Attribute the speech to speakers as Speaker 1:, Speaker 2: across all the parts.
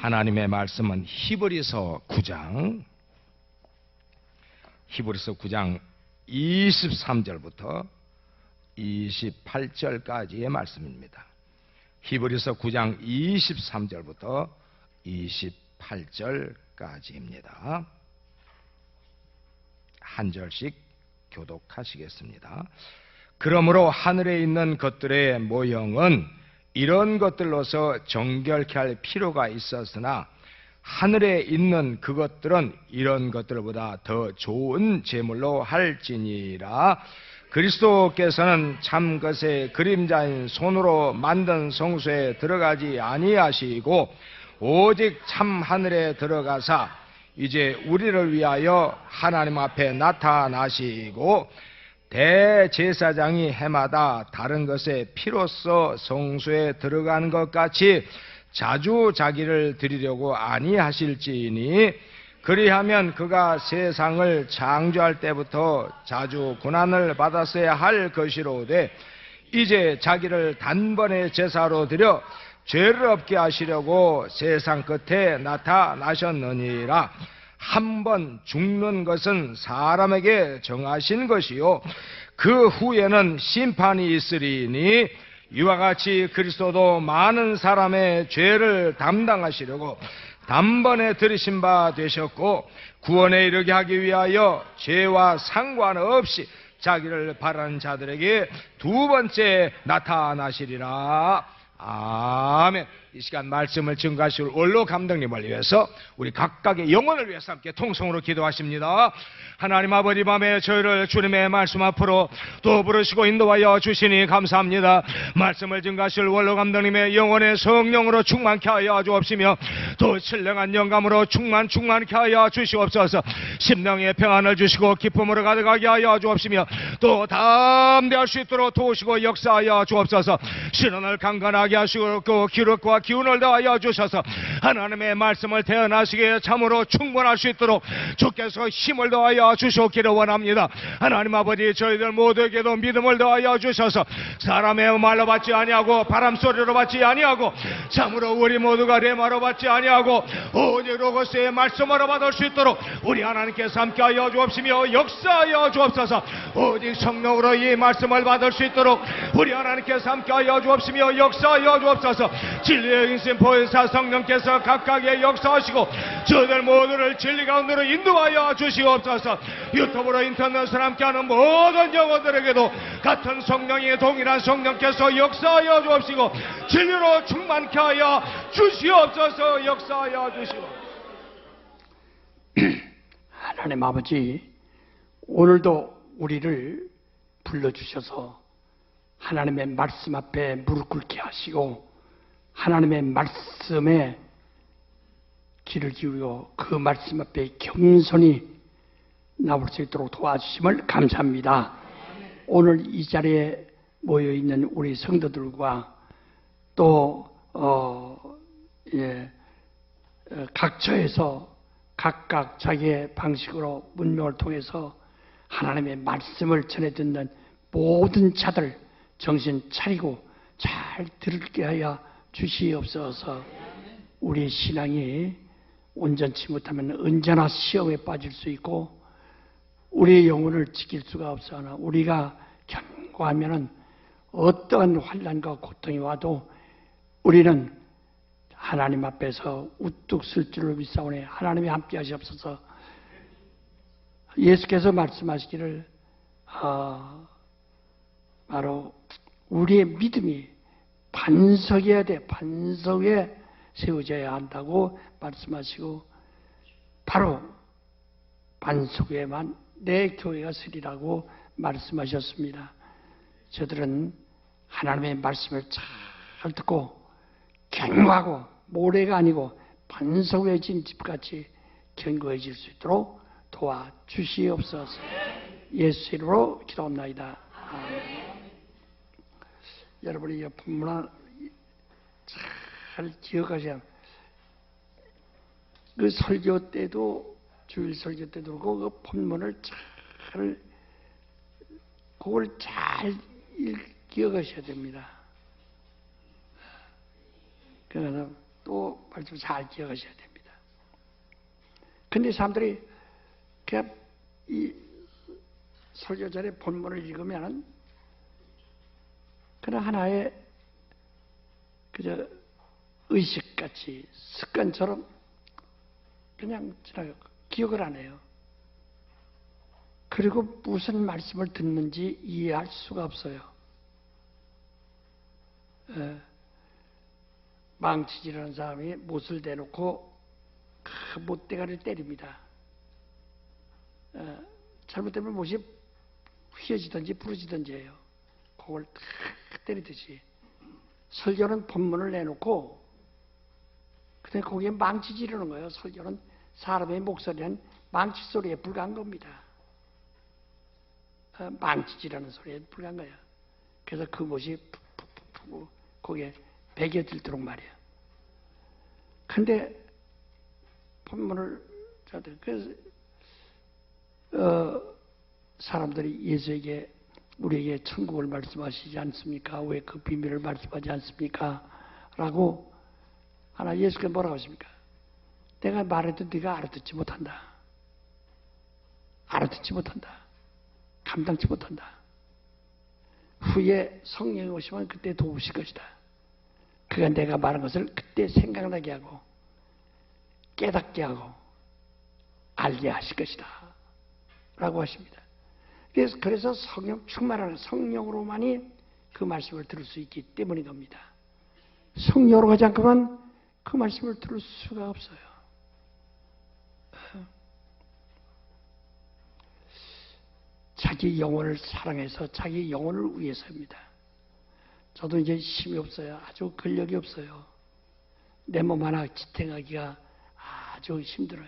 Speaker 1: 하나님의 말씀은 히브리서 9장 23절부터 28절까지의 말씀입니다. 히브리서 9장 23절부터 28절까지입니다. 한 절씩 교독하시겠습니다. 그러므로 하늘에 있는 것들의 모형은 이런 것들로서 정결케 할 필요가 있었으나 하늘에 있는 그것들은 이런 것들보다 더 좋은 제물로 할지니라. 그리스도께서는 참 것의 그림자인 손으로 만든 성소에 들어가지 아니하시고 오직 참 하늘에 들어가사 이제 우리를 위하여 하나님 앞에 나타나시고 대제사장이 해마다 다른 것의 피로써 성소에 들어가는 것 같이 자주 자기를 드리려고 아니하실지니 그리하면 그가 세상을 창조할 때부터 자주 고난을 받았어야 할 것이로되 이제 자기를 단번에 제사로 드려 죄를 없게 하시려고 세상 끝에 나타나셨느니라. 한 번 죽는 것은 사람에게 정하신 것이요 그 후에는 심판이 있으리니 이와 같이 그리스도도 많은 사람의 죄를 담당하시려고 단번에 들으신 바 되셨고 구원에 이르게 하기 위하여 죄와 상관없이 자기를 바라는 자들에게 두 번째 나타나시리라. 아멘. 이 시간 말씀을 증거하실 원로 감독님을 위해서 우리 각각의 영혼을 위해서 함께 통성으로 기도하십니다. 하나님 아버지, 밤에 저희를 주님의 말씀 앞으로 또 부르시고 인도하여 주시니 감사합니다. 말씀을 증거하실 원로 감독님의 영혼의 성령으로 충만케 하여 주옵시며 또 신령한 영감으로 충만케 하여 주시옵소서. 심령의 평안을 주시고 기쁨으로 가득하게 하여 주옵시며 또 담대할 수 있도록 도우시고 역사하여 주옵소서. 신원을 강건하게 하시고 그 기력과 기운을 더하여 주셔서 하나님의 말씀을 대언하시기에 참으로 충분할 수 있도록 주께서 힘을 더하여 주시기를 원합니다. 하나님 아버지, 저희들 모두에게도 믿음을 더하여 주셔서 사람의 말로 받지 아니하고 바람소리로 받지 아니하고 참으로 우리 모두가 레마로 받지 아니하고 오직 로고스의 말씀으로 받을 수 있도록 우리 하나님께서 함께하여 주옵시며 역사하여 주옵소서. 오직 성령으로 이 말씀을 받을 수 있도록 우리 하나님께서 함께하여 주옵시며 역사하여 주옵소서. 진리의 인신 보혜사 성령께서 각각의 역사하시고 저들 모두를 진리 가운데로 인도하여 주시옵소서. 유튜브로 인터넷으로 함께하는 모든 영혼들에게도 같은 성령이 동일한 성령께서 역사하여 주옵시고 진리로 충만케 하여 주시옵소서. 역사하여 주시옵소서.
Speaker 2: 하나님 아버지, 오늘도 우리를 불러주셔서 하나님의 말씀 앞에 무릎 꿇게 하시고 하나님의 말씀에 귀를 기울여 그 말씀 앞에 겸손히 나올 수 있도록 도와주심을 감사합니다. 오늘 이 자리에 모여있는 우리 성도들과 또 각처에서 각각 자기의 방식으로 문명을 통해서 하나님의 말씀을 전해 듣는 모든 자들 정신 차리고 잘 들게 하여 주시옵소서. 우리 신앙이 온전치 못하면 언제나 시험에 빠질 수 있고 우리의 영혼을 지킬 수가 없으나 우리가 견고하면 어떠한 환난과 고통이 와도 우리는 하나님 앞에서 우뚝 쓸 줄을 믿사오니 하나님이 함께 하시옵소서. 예수께서 말씀하시기를 바로 우리의 믿음이 반석해야 돼. 반석에 세워져야 한다고 말씀하시고 바로 반석 위에만 내 교회가 서리라고 말씀하셨습니다. 저들은 하나님의 말씀을 잘 듣고 견고하고 모래가 아니고 반석 위에 진 집같이 견고해질 수 있도록 도와주시옵소서. 예수 이름으로 기도합나이다. 아멘. 여러분이 이 본문을 잘 기억하셔야 합니다. 그 설교 때도 주일 설교 때도 그렇고 그 본문을 그걸 잘 기억하셔야 됩니다. 그래서 또 말씀 잘 기억하셔야 됩니다. 근데 사람들이 그냥 이 설교절에 본문을 읽으면은 그냥 하나의 그저 의식같이 습관처럼 그냥 지나가고 기억을 안 해요. 그리고 무슨 말씀을 듣는지 이해할 수가 없어요. 망치질하는 사람이 못을 대놓고 그 못대가리를 때립니다. 잘못되면 못이 휘어지든지 부러지든지 해요. 그걸 탁 때리듯이. 설교는 본문을 내놓고 근데 거기에 망치지르는 거예요. 설교는 사람의 목소리는 망치 소리에 불과한 겁니다. 망치질하는 소리에 불과한 거예요. 그래서 그 못이 푹푹푹 거기에 배겨들도록 말이에요. 근데 본문을 그래서 사람들이 예수에게 우리에게 천국을 말씀하시지 않습니까? 왜 그 비밀을 말씀하지 않습니까? 라고 하나 예수께서 뭐라고 하십니까? 내가 말해도 네가 알아듣지 못한다. 알아듣지 못한다. 감당치 못한다. 후에 성령이 오시면 그때 도우실 것이다. 그가 내가 말한 것을 그때 생각나게 하고 깨닫게 하고 알게 하실 것이다. 라고 하십니다. 그래서 성령 충만한 성령으로만이 그 말씀을 들을 수 있기 때문인 겁니다. 성령으로 가지 않고는 그 말씀을 들을 수가 없어요. 자기 영혼을 사랑해서 자기 영혼을 위해서입니다. 저도 이제 힘이 없어요. 아주 근력이 없어요. 내 몸 하나 지탱하기가 아주 힘들어요.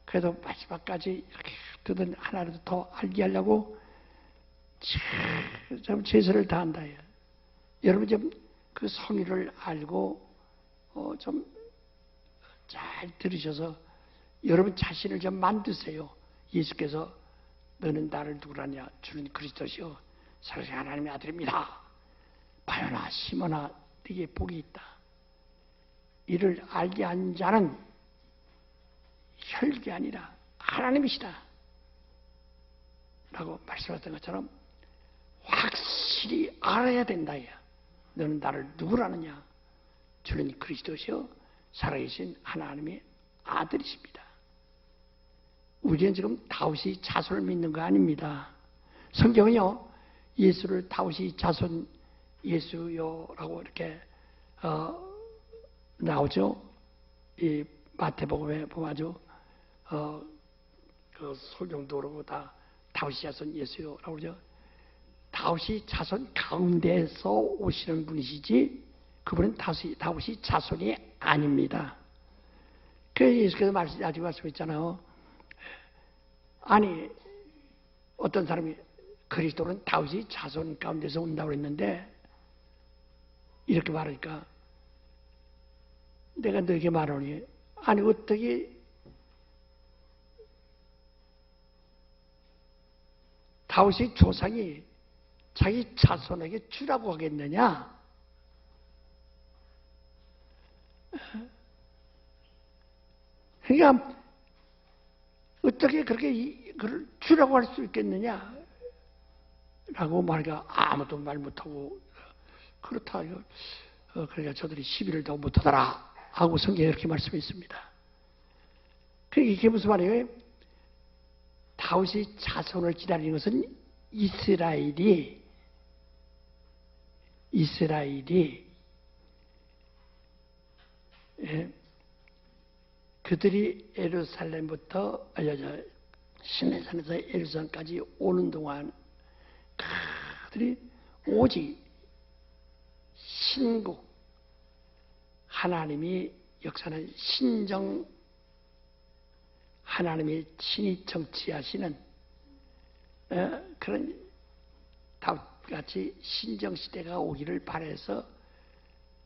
Speaker 2: 그래도 마지막까지 이렇게 어떻게든 하나라도 더 알게 하려고 참 최선을 다한다. 여러분 좀 그 성의를 알고 좀 잘 들으셔서 여러분 자신을 좀 만드세요. 예수께서 너는 나를 누구라냐? 주는 그리스도시요 살아계신 하나님의 아들입니다. 바요나 시몬아 네게 복이 있다. 이를 알게 한 자는 혈기 아니라 하나님이시다. 라고 말씀하셨던 것처럼 확실히 알아야 된다. 너는 나를 누구라느냐? 주는 그리스도시요 살아계신 하나님의 아들이십니다. 우리는 지금 다윗이 자손을 믿는 거 아닙니다. 성경은요 예수를 다윗이 자손 예수요라고 이렇게 나오죠. 이 마태복음에 보면 아주 그 설경도 그러고 다 다윗이 자손 예수요라고 그러죠. 다윗이 자손 가운데에서 오시는 분이시지 그분은 다윗이 자손이 아닙니다. 그래서 예수께서 아직 말씀했잖아요. 아니 어떤 사람이 그리스도는 다윗이 자손 가운데서 온다고 했는데 이렇게 말하니까 내가 너에게 말하니 아니 어떻게 다윗의 조상이 자기 자손에게 주라고 하겠느냐? 그러니까 어떻게 그렇게 그걸 주라고 할 수 있겠느냐? 라고 말하니까 아무도 말 못하고 그렇다. 그러니까 저들이 시비를 더 못하더라 하고 성경에 이렇게 말씀했습니다. 그러니까 이게 무슨 말이에요? 다윗이 자손을 기다리는 것은 이스라엘이 그들이 예루살렘부터 시내산에서 예루살렘까지 오는 동안 그들이 오직 신국 하나님이 역사는 신정 하나님이 친히 정치하시는 그런 다윗같이 신정시대가 오기를 바라서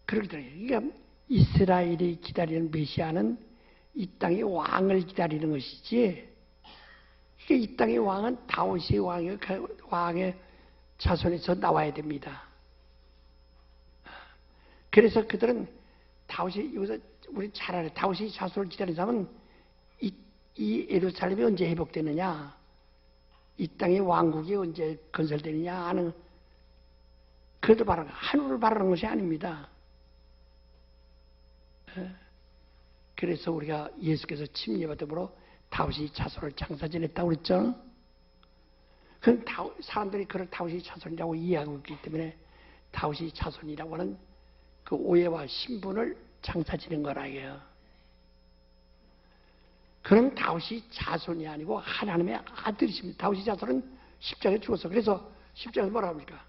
Speaker 2: 그러기 때문에 그러니까 이스라엘이 기다리는 메시아는 이 땅의 왕을 기다리는 것이지 이 땅의 왕은 다윗의 왕의 자손에서 나와야 됩니다. 그래서 그들은 다윗이 여기서 우리 잘 알아요. 다윗이 자손을 기다리는 사람은 이 예루살렘이 언제 회복되느냐, 이 땅의 왕국이 언제 건설되느냐 하는, 그래도 바라는, 하늘을 바라는 것이 아닙니다. 그래서 우리가 예수께서 침례받음으로 다윗이 자손을 장사 지냈다고 그랬죠. 그건 사람들이 그걸 다윗이 자손이라고 이해하고 있기 때문에 다윗이 자손이라고 하는 그 오해와 신분을 장사 지낸 거라 해요. 그럼 다윗이 자손이 아니고 하나님의 아들이십니다. 다윗이 자손은 십자가에 죽었어. 그래서 십자가에 뭐라 합니까?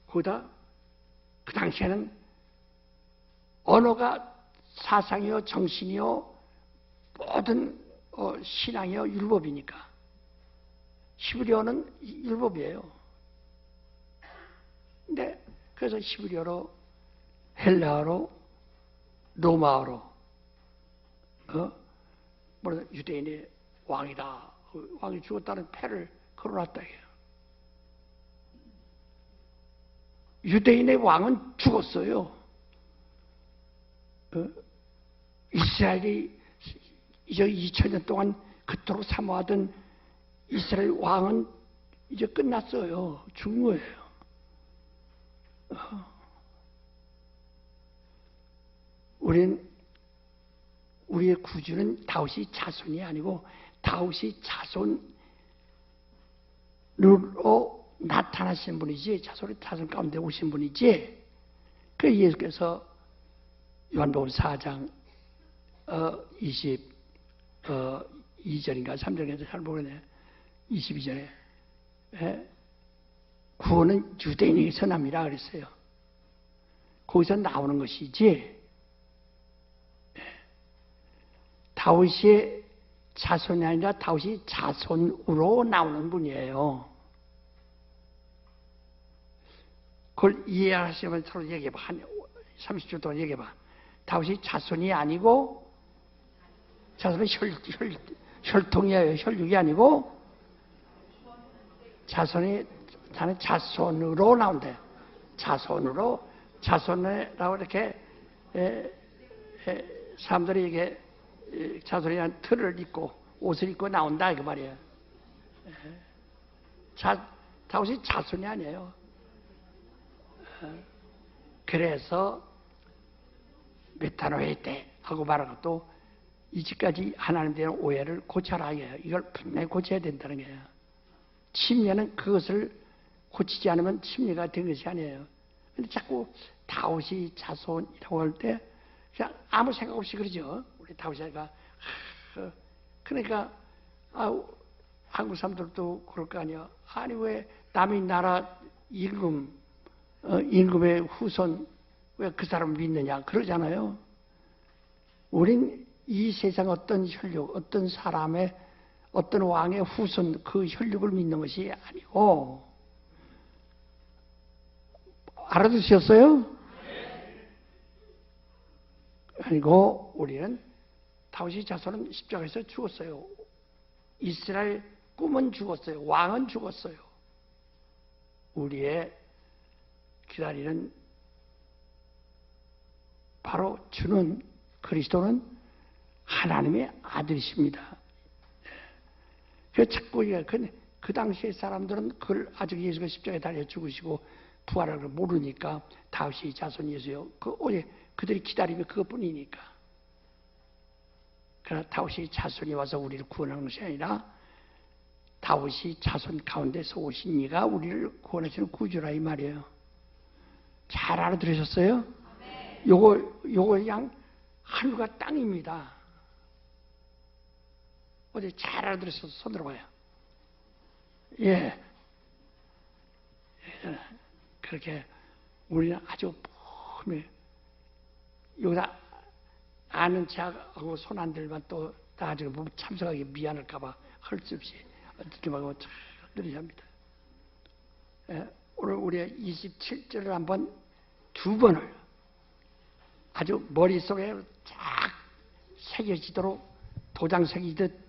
Speaker 2: 거기다 그 당시에는 언어가 사상이요, 정신이요, 모든 신앙이요, 율법이니까. 히브리어는 율법이에요. 근데 그래서 히브리어로, 헬라어로, 로마어로 유대인의 왕이다, 왕이 죽었다는 패를 걸어놨다 해요. 유대인의 왕은 죽었어요. 이스라엘이 이제 2000년 동안 그토록 사모하던 이스라엘 왕은 이제 끝났어요. 죽은 거예요. 우리의 구주는 다윗이 자손이 아니고 다윗이 자손으로 나타나신 분이지, 자손 가운데 오신 분이지. 그 예수께서 요한복음 4장 22절인가 3절인가 잘 모르네. 22절에 구원은 유대인에게서 납니다 그랬어요. 거기서 나오는 것이지 다윗의 자손이 아니라 다윗이 자손으로 나오는 분이에요. 그걸 이해하시면 서로 얘기해봐. 한 30초 동안 얘기해봐. 다윗이 자손이 아니고, 자손은 혈통이에요. 혈육이 아니고, 자손으로 나온대. 자손이라고 이렇게, 사람들이 이게 자손이라는 틀을 입고, 옷을 입고 나온다, 이거 말이에요. 다윗이 자손이 아니에요. 그래서, 메타노에 때 하고 말하고 또 이제까지 하나님 대한 오해를 고쳐라 해요. 이걸 분명히 고쳐야 된다는 거예요. 침례는 그것을 고치지 않으면 침례가 된 것이 아니에요. 근데 자꾸 다윗이 자손이라고 할 때 그냥 아무 생각 없이 그러죠. 우리 다윗이가 그러니까 한국 사람들도 그럴 거 아니야. 아니 왜 남의 나라 임금의 후손 왜 그 사람을 믿느냐 그러잖아요. 우린 이 세상 어떤 혈육, 어떤 사람의, 어떤 왕의 후손 그 혈육을 믿는 것이 아니고, 알아두셨어요? 아니고 우리는 다윗의 자손은 십자가에서 죽었어요. 이스라엘 꿈은 죽었어요. 왕은 죽었어요. 우리의 기다리는 바로 주는 그리스도는 하나님의 아들이십니다. 그 자꾸 그 당시의 사람들은 그걸 아직 예수가 십자가에 달려 죽으시고 부활을 모르니까 다윗이 자손 예수요. 그들이 기다림이 그것뿐이니까. 그러나 다윗이 자손이 와서 우리를 구원하는 것이 아니라 다윗이 자손 가운데서 오신 이가 우리를 구원하시는 구주라 이 말이에요. 잘 알아들으셨어요? 요거 그냥 하늘과 땅입니다. 어디 잘 알아들으셔서 손 들어봐요. 예. 그렇게 우리는 아주 폼에 여기다 아는 척하고 손 안 들면 또 나중에 참석하기 미안할까봐 할 수 없이 어떻게 하고 잘 들으셔야 합니다. 오늘 우리가 27절을 한번 두 번을 아주 머릿속에 쫙 새겨지도록 도장 새기듯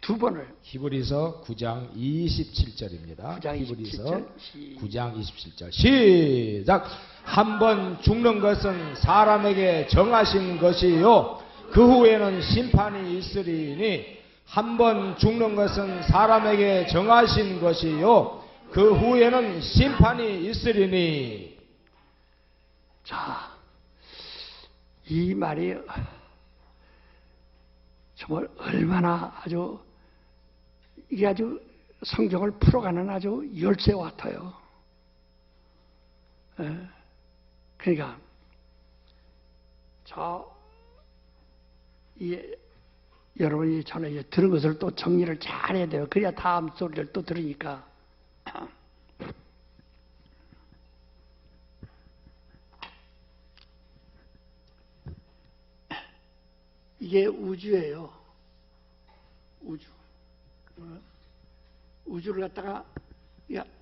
Speaker 2: 두 번을
Speaker 3: 히브리서 9장 27절입니다.
Speaker 2: 9장
Speaker 3: 히브리서
Speaker 2: 27절
Speaker 3: 9장 27절 시작. 한 번 죽는 것은 사람에게 정하신 것이요 그 후에는 심판이 있으리니. 한 번 죽는 것은 사람에게 정하신 것이요 그 후에는 심판이 있으리니.
Speaker 2: 자, 이 말이 정말 얼마나 아주 이게 아주 성경을 풀어가는 아주 열쇠 같아요. 그러니까 여러분이 전에 들은 것을 또 정리를 잘 해야 돼요. 그래야 다음 소리를 또 들으니까. 이게 우주예요. 우주. 우주를 갖다가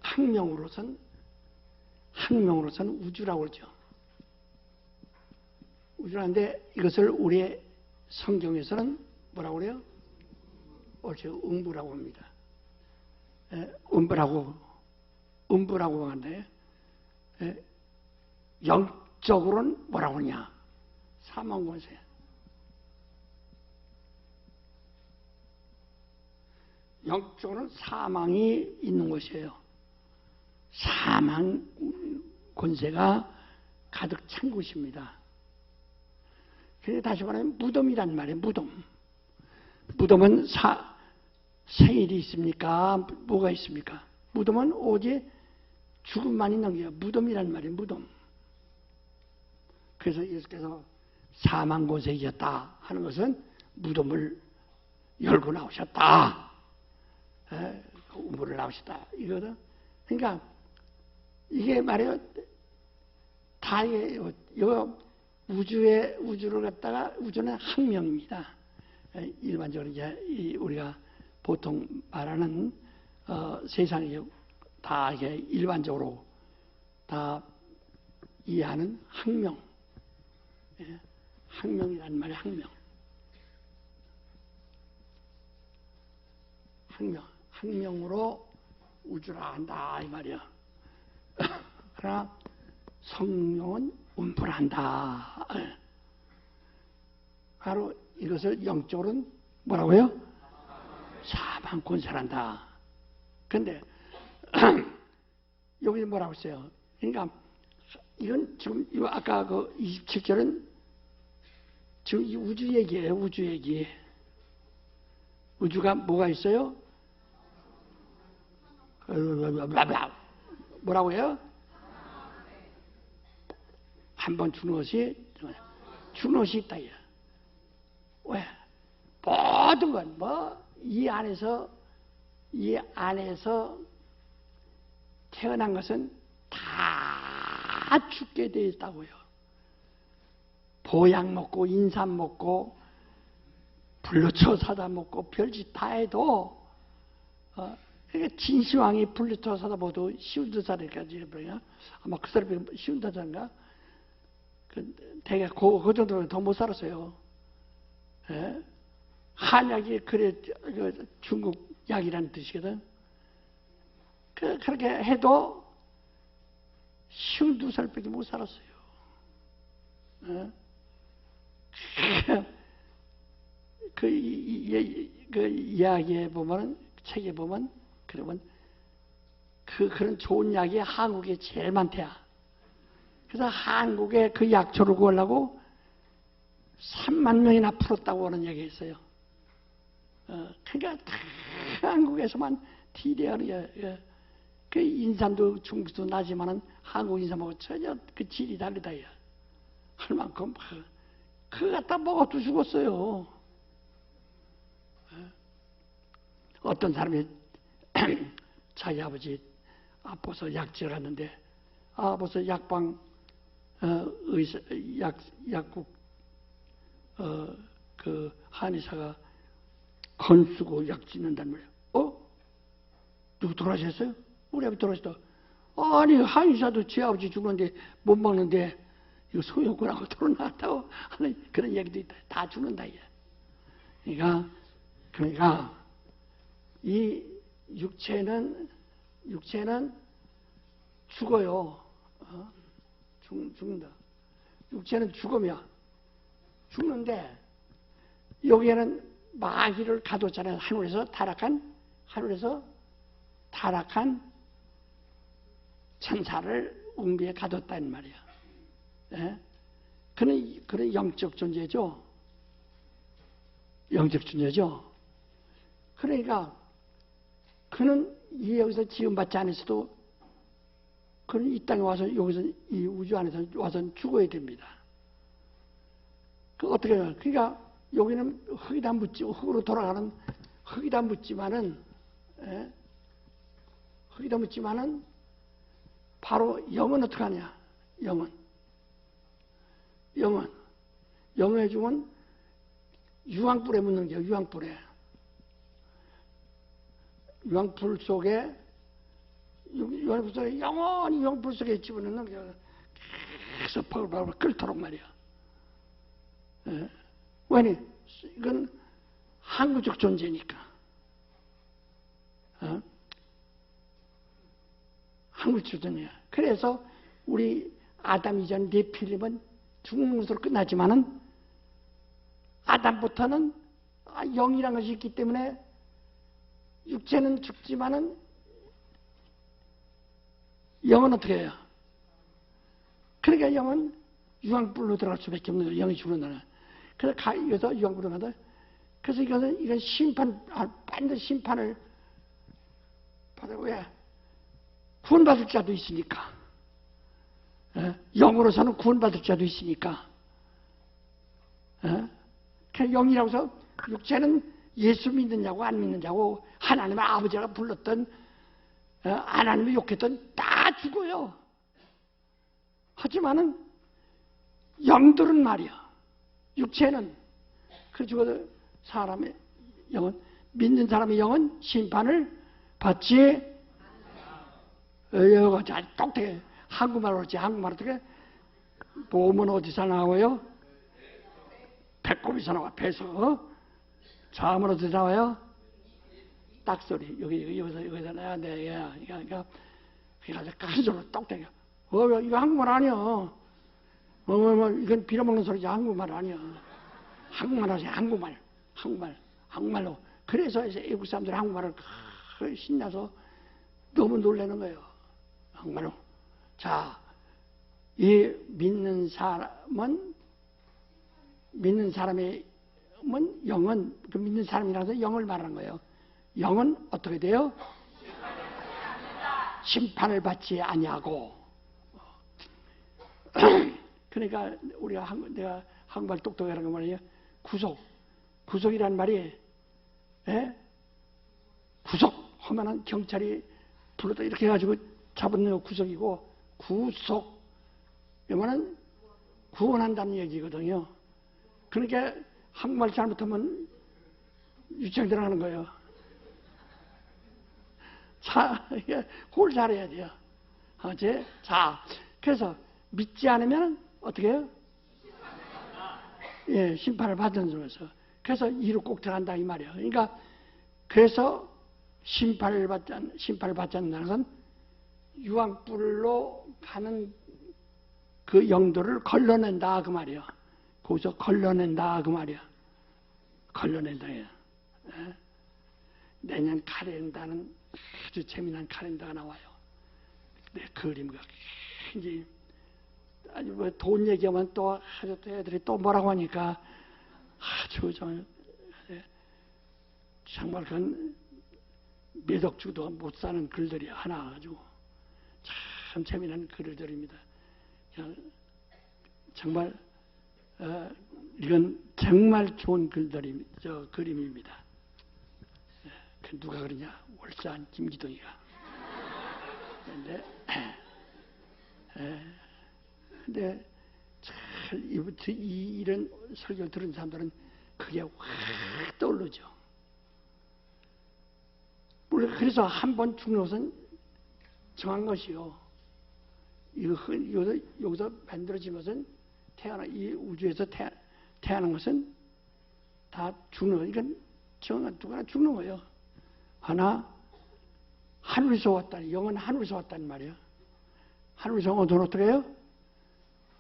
Speaker 2: 학명으로선 우주라고 그러죠. 우주라는데 이것을 우리의 성경에서는 뭐라고 그래요? 옳죠. 음부라고 합니다. 음부라고 하는데 영적으로는 뭐라고 하냐? 사망권세. 영적으로는 사망이 있는 곳이에요. 사망 권세가 가득 찬 곳입니다. 그래서 다시 말하면 무덤이란 말이에요. 무덤은 생일이 있습니까? 뭐가 있습니까? 무덤은 오직 죽음만 있는 거예요. 무덤이란 말이에요. 무덤. 그래서 예수께서 사망 권세 이겼다 하는 것은 무덤을 열고 나오셨다. 우물을 나오셨다. 이거는 그러니까 이게 말이에요. 다 이거 우주를 갖다가 우주는 학명입니다. 일반적으로 이제 우리가 보통 말하는 세상에 다 이게 일반적으로 다 이해하는 학명. 학명이라는 말이 학명으로 우주를 안다 이 말이야. 그러나 성령은 음부를 안다. 바로 이것을 영적으로는 뭐라고요? 사망 권세란다. 그런데 여기 뭐라고 했어요? 그러니까 이건 지금 아까 그 27절은 지금 이 우주 얘기예요. 우주 얘기. 우주가 뭐가 있어요? 뭐라고요? 한번 주는 것이 있다. 왜? 모든 건 이 안에서 태어난 것은 다 죽게 되어 있다고요. 보약 먹고 인삼 먹고 불로초 사다 먹고 별짓 다 해도 그러니까 진시황이 불로초 사다 먹어도 시운드사리까지 해버려요. 아마 그 사람이 시운드사인가? 대개 그 정도로 더 못 살았어요. 예? 한약이 그래 중국 약이라는 뜻이거든. 그렇게 해도 52살밖에 못 살았어요. 예? 그 이야기에 보면은 책에 보면 그러면 그런 좋은 약이 한국에 제일 많대요. 그래서 한국에 그 약초를 구하려고 3만 명이나 풀었다고 하는 얘기가 있어요. 그러니까 다 한국에서만 디대하는 그 인삼도 중국도 나지만은 한국 인삼하고 전혀 그 질이 다르다. 할 만큼 그거 갖다 먹어도 죽었어요. 어떤 사람이 자기 아버지 아파서 약질 갔는데 벌써 약방 의사 약국 그 한의사가 건수고 약 짓는단 말이야. 누구 돌아가셨어요? 우리 아버지 돌아가셨다. 아니 한의사도 제 아버지 죽는데 못 먹는데 이거 소용구라고 돌아나왔다고 하는 그런 얘기도 있다. 다 죽는다 이게. 그러니까 이 육체는 죽어요. 죽는다. 육체는 죽는데 여기에는 마귀를 가뒀잖아요. 하늘에서 타락한 천사를 웅비에 가뒀다는 말이야. 예? 그는 영적 존재죠. 그러니까 그는 여기서 지음받지 않았어도 그는 이 땅에 와서 여기서 이 우주 안에서 와서 죽어야 됩니다. 그 어떻게 해요? 그러니까 여기는 흙이다 묻지, 흙으로 돌아가는 흙이다 묻지만은, 흙이다 묻지만은 바로 영은 어떻게 하냐? 영의 중은 유황불에 묻는 거예요. 유황불 속에 영원히 유황불 속에 집어넣는 거예요. 계속 벌벌 끓도록 말이야. 왜냐? 이건 항구적 존재니까. 항구적 존재야. 그래서 우리 아담 이전 네필림은 죽는 것으로 끝나지만은 아담부터는 영이란 것이 있기 때문에 육체는 죽지만은 영은 어떻게 해요? 그러니까 영은 유황불로 들어갈 수밖에 없는 거예요. 영이 죽는다는. 그래서 여기서 유황불로 가다. 그래서 이건 반드시 심판을 받아. 왜? 구원받을 자도 있으니까. 영으로서는 구원받을 자도 있으니까. 그냥 영이라고 해서 육체는 예수 믿느냐고 안 믿느냐고 하나님의 아버지가 불렀던 하나님을 욕했던 다 죽어요. 하지만은 영들은 말이야. 육체는 그 죽어도 사람의 영은 믿는 사람의 영은 심판을 받지. 여기 아주 똑똑해. 한국말로 그렇지. 한국말 어떻게? 봄은 어디서 나와요? 배꼽에서 나와. 배에서. 잠은 어디서 나와요? 딱소리. 여기서 나야 돼. 그러니까 큰 소리로 똑똑해. 이거 한국말 아니야. 이건 빌어먹는 소리지. 한국말 아니야. 한국말 하세요. 한국말로. 그래서 외국 사람들이 한국말을 신나서 너무 놀라는 거예요. 한국말로. 자, 이 믿는 사람의 영은, 그 믿는 사람이라서 영을 말하는 거예요. 영은 어떻게 돼요? 심판을 받지 아니하고. 그러니까 내가 한국말 똑똑하라는 거 말이에요. 구속이라는 말이, 구속 하면은 경찰이 불러다 이렇게 해가지고 잡는 거 구속이고, 구속 이거는 구원한다는 얘기거든요. 그러니까 한국말 잘못하면 유치원 들어가는 거예요. 자, 그걸 잘해야 돼요. 자, 그래서 믿지 않으면 어떻게 해요? 심판을 받는 중에서. 그래서 이로 꼭 들어간다 이 말이에요. 그러니까 그래서 심판을 받지 않는다는 건 유황불로 가는 그 영도를 걸러낸다 그 말이에요. 거기서 걸러낸다 그 말이야. 걸러낸다. 내년 카렌다는 아주 재미난 카렌다가 나와요. 내 그림과 굉장히 아주 뭐 돈 얘기하면 또 아주 애들이 또 뭐라고 하니까 아주 정말 그건 몇 억 주도 못 사는 글들이 하나 가지고 참 재미난 글들입니다. 정말 이건 정말 좋은 그림입니다. 누가 그러냐? 월산 김기동이가. 근데 잘 이런 설교를 들은 사람들은 그게 확 떠오르죠. 그래서 한 번 죽는 것은 정한 것이요. 여기서 만들어진 것은 이 우주에서 태어난 것은 다 죽는 거예요. 이건 누구나 죽는 거예요. 하나 하늘에서 왔다니, 영은 하늘에서 왔다는 말이야. 하늘에서 오면 어떻게 해요?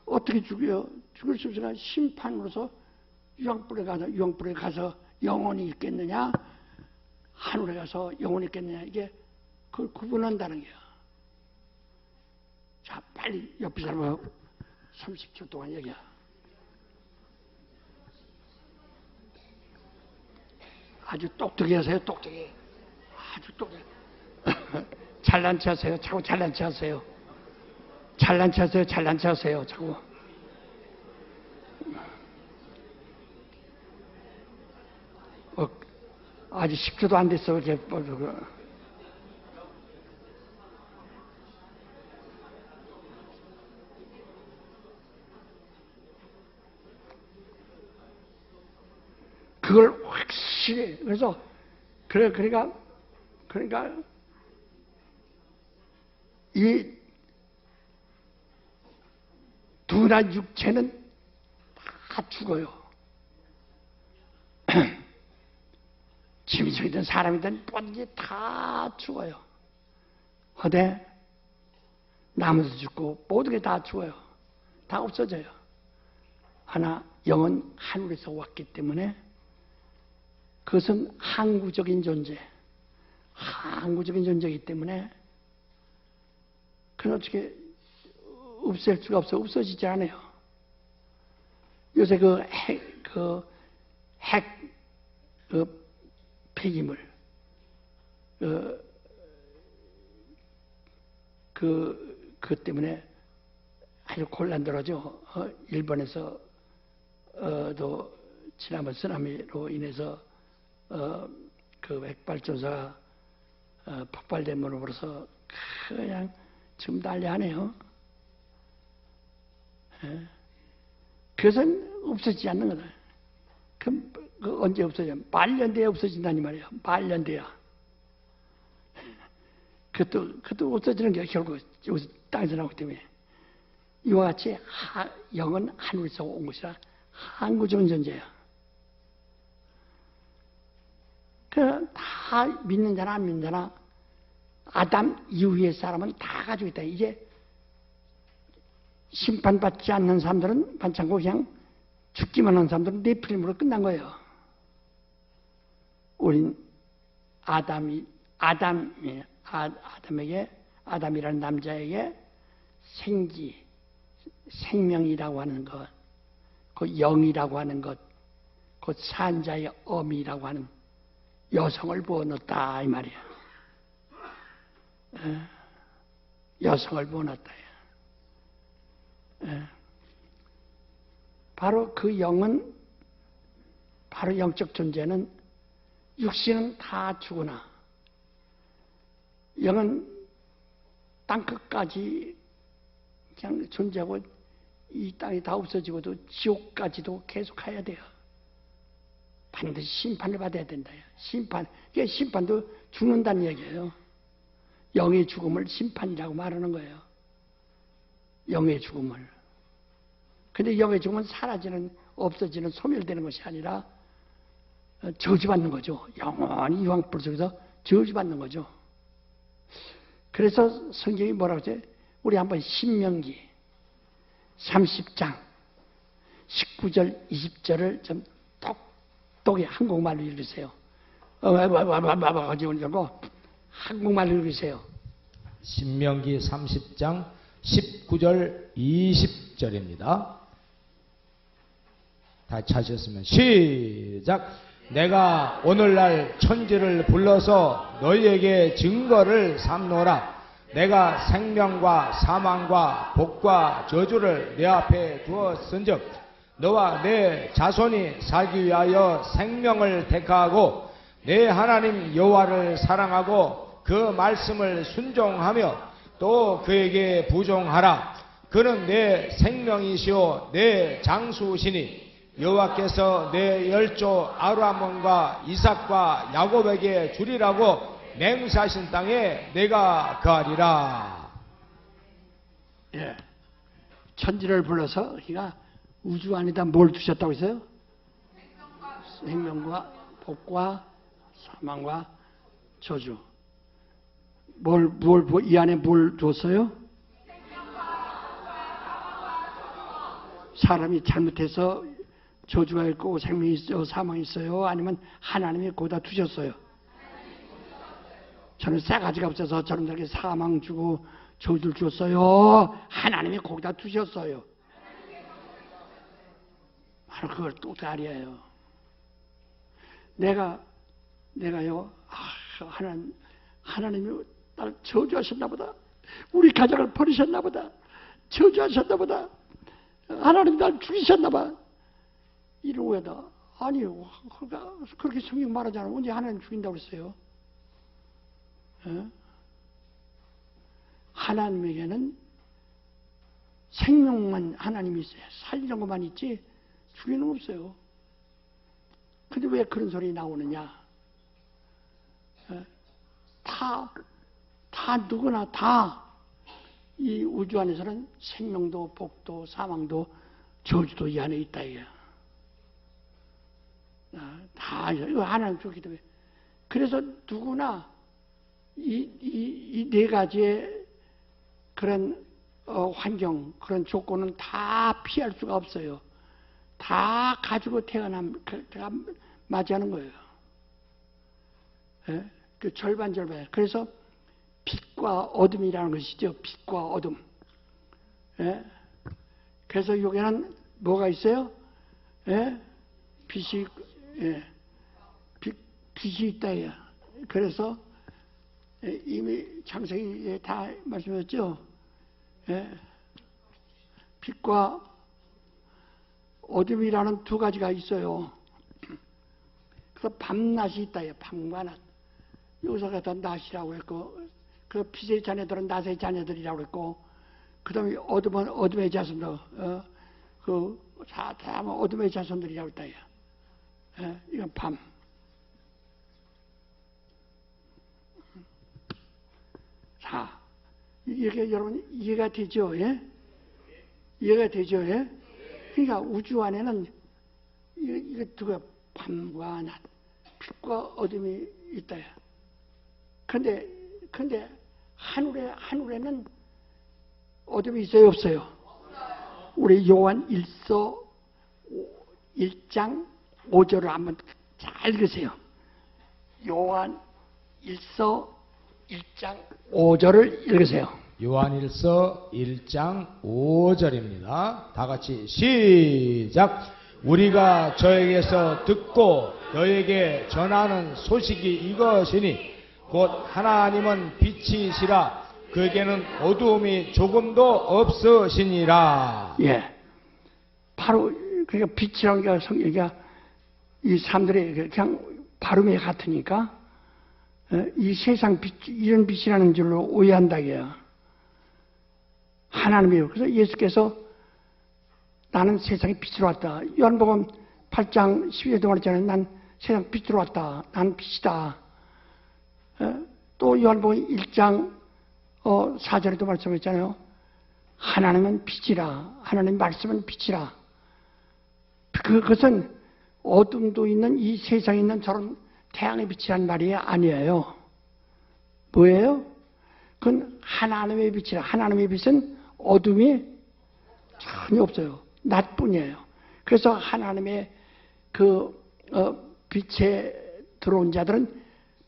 Speaker 2: 어떻게 죽여요? 죽을 수 없으나 심판으로서 유황불에 가서 영원히 있겠느냐, 하늘에 가서 영원히 있겠느냐, 이게 그걸 구분한다는 거야. 자, 빨리 옆에 사람하고 30초 동안 얘기해. 아주 똑똑히 하세요, 똑똑히. 아주 똑똑히. 잘난 체 하세요, 자꾸 잘난 체 하세요. 잘난 체 하세요, 잘난 체 하세요, 자꾸. 아직 10초도 안 됐어, 이렇게. 그걸 확실히, 그래서, 그러니까, 이 두나 육체는 다 죽어요. 짐승이든 사람이든 뭐든지 다 죽어요. 허대 나무도 죽고 모든 게 다 죽어요. 다 없어져요. 하나 영은 하늘에서 왔기 때문에 그것은 항구적인 존재, 항구적인 존재이기 때문에 그건 어떻게 없앨 수가 없어. 없어지지 않아요. 요새 핵 폐기물, 그 때문에 아주 곤란들어죠. 일본에서 도 지난번 쓰나미로 인해서 그 핵발전소가 폭발됨으로 벌어서 그냥 지금 난리하네요. 그것은 없어지지 않는 거다. 그럼 언제 없어져? 말년 뒤에 없어진다니 말이야. 말년 뒤야. 그것도 없어지는 게 결국 여기서 땅에서 나오기 때문에 이와 같이 영은 하늘에서 온 것이라 항구적인 존재야. 다 믿는 자나 안 믿는 자나 아담 이후의 사람은 다 가지고 있다. 이제 심판받지 않는 사람들은 반창고 그냥 죽기만 한 사람들은 네필림으로 끝난 거예요. 우린 아담이라는 남자에게 생명이라고 하는 것, 그 영이라고 하는 것, 그 산자의 어미라고 하는 여성을 부어넣었다 이 말이야. 여성을 부어넣었다. 바로 그 영은, 바로 영적 존재는 육신은 다 죽으나 영은 땅끝까지 그냥 존재하고 이 땅이 다 없어지고도 지옥까지도 계속 가야 돼요. 반드시 심판을 받아야 된다. 이게 심판도 죽는다는 얘기예요. 영의 죽음을 심판이라고 말하는 거예요. 영의 죽음을. 근데 영의 죽음은 사라지는, 없어지는, 소멸되는 것이 아니라 저주받는 거죠. 영원히 유황불 속에서 저주받는 거죠. 그래서 성경이 뭐라고 하죠? 우리 한번 신명기 30장 19절 20절을 좀 똑똑히 한국말로 읽으세요. 한국말로 읽으세요.
Speaker 3: 신명기 30장 19절 20절입니다. 다 찾으셨으면 시작. 내가 오늘날 천지를 불러서 너희에게 증거를 삼노라. 내가 생명과 사망과 복과 저주를 내 앞에 두었은즉 너와 내 자손이 살기 위하여 생명을 택하고 내 하나님 여호와를 사랑하고 그 말씀을 순종하며 또 그에게 부종하라. 그는 내 생명이시오 내 장수시니 여호와께서 내 열조 아브라함과 이삭과 야곱에게 주리라고 맹세하신 땅에 내가 거하리라.
Speaker 2: 예, 천지를 불러서 그가 우주 안에다 뭘 두셨다고 했어요? 생명과 복과 사망과 저주. 이 안에 뭘 줬어요? 사람이 잘못해서 저주가 있고 생명이 있어요, 사망이 있어요? 아니면 하나님이 거기다 두셨어요? 저는 싸가지가 없어서 저놈들에게 사망 주고 저주를 줬어요? 하나님이 거기다 두셨어요? 바로 그걸 또 다리예요. 내가요, 하나님이 날 저주하셨나 보다. 우리 가정을 버리셨나 보다. 저주하셨나 보다. 하나님 날 죽이셨나 봐. 이러고 해다. 아니요. 그렇게 성경 말하잖아요. 언제 하나님 죽인다고 그랬어요? 하나님에게는 생명만 하나님이 있어요. 살리는 것만 있지 죽이는 거 없어요. 근데 왜 그런 소리 나오느냐? 다 누구나 다 이 우주 안에서는 생명도 복도 사망도 저주도 이 안에 있다 이거야. 다 이거 하나님 주기 때문에. 그래서 누구나 이 네 가지의 그런 환경, 그런 조건은 다 피할 수가 없어요. 다 가지고 맞이하는 거예요. 예? 그 절반. 그래서 빛과 어둠이라는 것이죠. 빛과 어둠. 예? 그래서 여기는 뭐가 있어요? 예? 빛이 있다. 그래서 이미 창세기에 다 말씀하셨죠. 예? 빛과 어둠이라는 두 가지가 있어요. 그래서 밤낮이 있다. 밤과 낮. 여기서 갖다 낮이라고 했고, 그 빛의 자녀들은 낮의 자녀들이라고 했고, 그 다음에 어둠은 어둠의 자손들, 다 어둠의 자손들이라고 했다. 이건 밤. 자, 이게 여러분 이해가 되죠? 예? 이해가 되죠? 예? 그러니까 우주 안에는 이게 두가 밤과 낮, 빛과 어둠이 있다. 근데 하늘에는 어둠이 있어요, 없어요? 우리 요한 1장 5절을 한번 잘 읽으세요. 요한 1장 5절을 읽으세요.
Speaker 3: 요한일서 1장 5절입니다. 다 같이 시작. 우리가 저에게서 듣고 너에게 전하는 소식이 이것이니 곧 하나님은 빛이시라 그에게는 어두움이 조금도 없으시니라.
Speaker 2: 예, 바로 그러니까 빛이라는 게 성경이가 이 사람들의 그냥 발음이 같으니까 이 세상 빛, 이런 빛이라는 줄로 오해한다 이게요. 하나님이요. 그래서 예수께서 나는 세상에 빛으로 왔다. 요한복음 8장 12절에 말했잖아요. 난 세상 빛으로 왔다. 난 빛이다. 또 요한복음 1장 4절에도 말씀했잖아요. 하나님은 빛이라. 하나님 말씀은 빛이라. 그것은 어둠도 있는 이 세상에 있는 저런 태양의 빛이란 말이 아니에요. 뭐예요? 그건 하나님의 빛이라. 하나님의 빛은 어둠이 전혀 없어요. 낮뿐이에요. 그래서 하나님의 빛에 들어온 자들은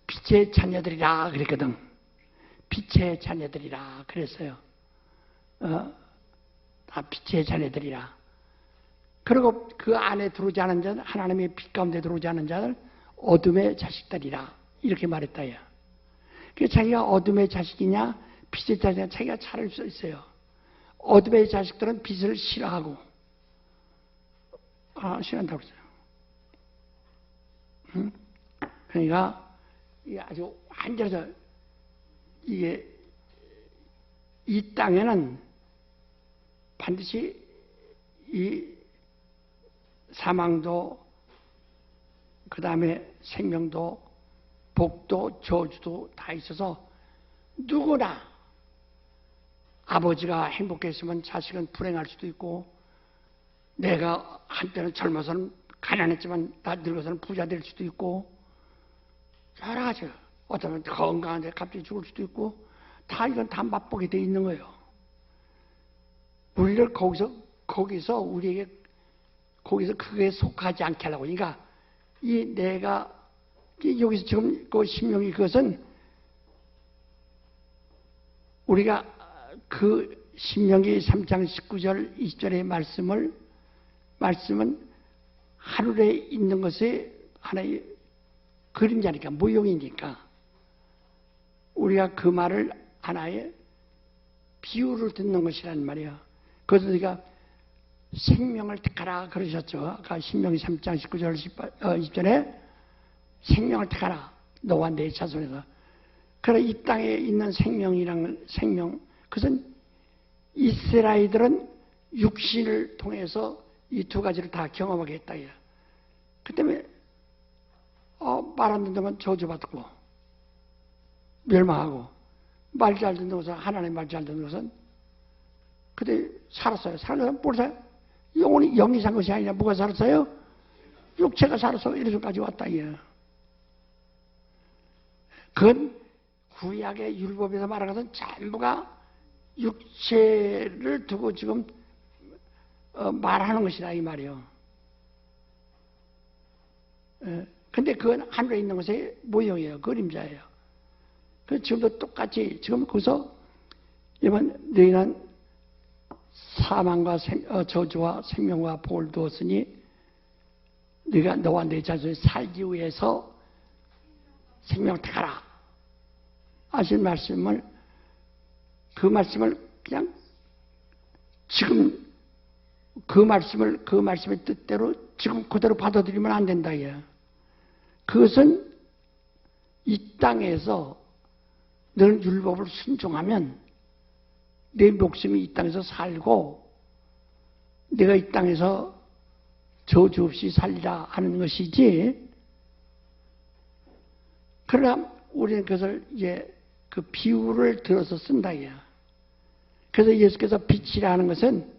Speaker 2: 빛의 자녀들이라 그랬거든. 빛의 자녀들이라 그랬어요. 다 빛의 자녀들이라. 그리고 그 안에 들어오지 않은 자들, 하나님의 빛 가운데 들어오지 않은 자들, 어둠의 자식들이라 이렇게 말했다. 그 자기가 어둠의 자식이냐 빛의 자식이냐 자기가 잘 알 수 있어요. 어둠의 자식들은 빛을 싫어하고 싫어한다고 그랬어요. 응? 그러니까 이게 아주 완전해서 이게 이 땅에는 반드시 이 사망도 그 다음에 생명도 복도 저주도 다 있어서 누구나 아버지가 행복했으면 자식은 불행할 수도 있고 내가 한때는 젊어서는 가난했지만 나 늙어서는 부자 될 수도 있고 여러 가지 어쩌면 건강한데 갑자기 죽을 수도 있고, 다 이건 다 맛보게 돼 있는 거예요. 우리를 거기서 우리에게, 거기서 그게 속하지 않게 하려고. 그러니까, 내가, 여기서 지금 그 신명이 그것은 우리가 그 신명기 3장 19절 20절의 말씀은 하늘에 있는 것이 하나의 그림자니까, 모형이니까 우리가 그 말을 하나의 비유를 듣는 것이란 말이야. 그래서 우리가 생명을 택하라 그러셨죠. 아까 신명기 3장 19절 20절에 생명을 택하라, 너와 내 자손에서. 그래, 이 땅에 있는 생명이란 생명, 그것은 이스라엘들은 육신을 통해서 이 두 가지를 다 경험하게 했다. 그 때문에 말 안 듣는 저주받고 멸망하고, 말 잘 듣는 것은, 하나님 말 잘 듣는 것은 그때 살았어요. 살아서 모르세요? 영이 산 것이 아니라 뭐가 살았어요? 육체가 살아서 이래서까지 왔다. 그건 구약의 율법에서 말하는 것은 전부가 육체를 두고 지금 말하는 것이다 이 말이요. 근데 그건 하늘에 있는 것의 모형이에요. 그림자예요. 그 지금도 똑같이 지금 거기서 이번 너희는 사망과 저주와 생명과 복을 두었으니 네가 너와 내 자손이 살기 위해서 생명을 택하라 하신 말씀을, 그 말씀을 그냥 지금 그 말씀의 뜻대로 지금 그대로 받아들이면 안 된다. 그것은 이 땅에서 너는 율법을 순종하면 내 목숨이 이 땅에서 살고 내가 이 땅에서 저주 없이 살리라 하는 것이지. 그러나 우리는 그것을 그 비유를 들어서 쓴다. 그래서 예수께서 빛이라 하는 것은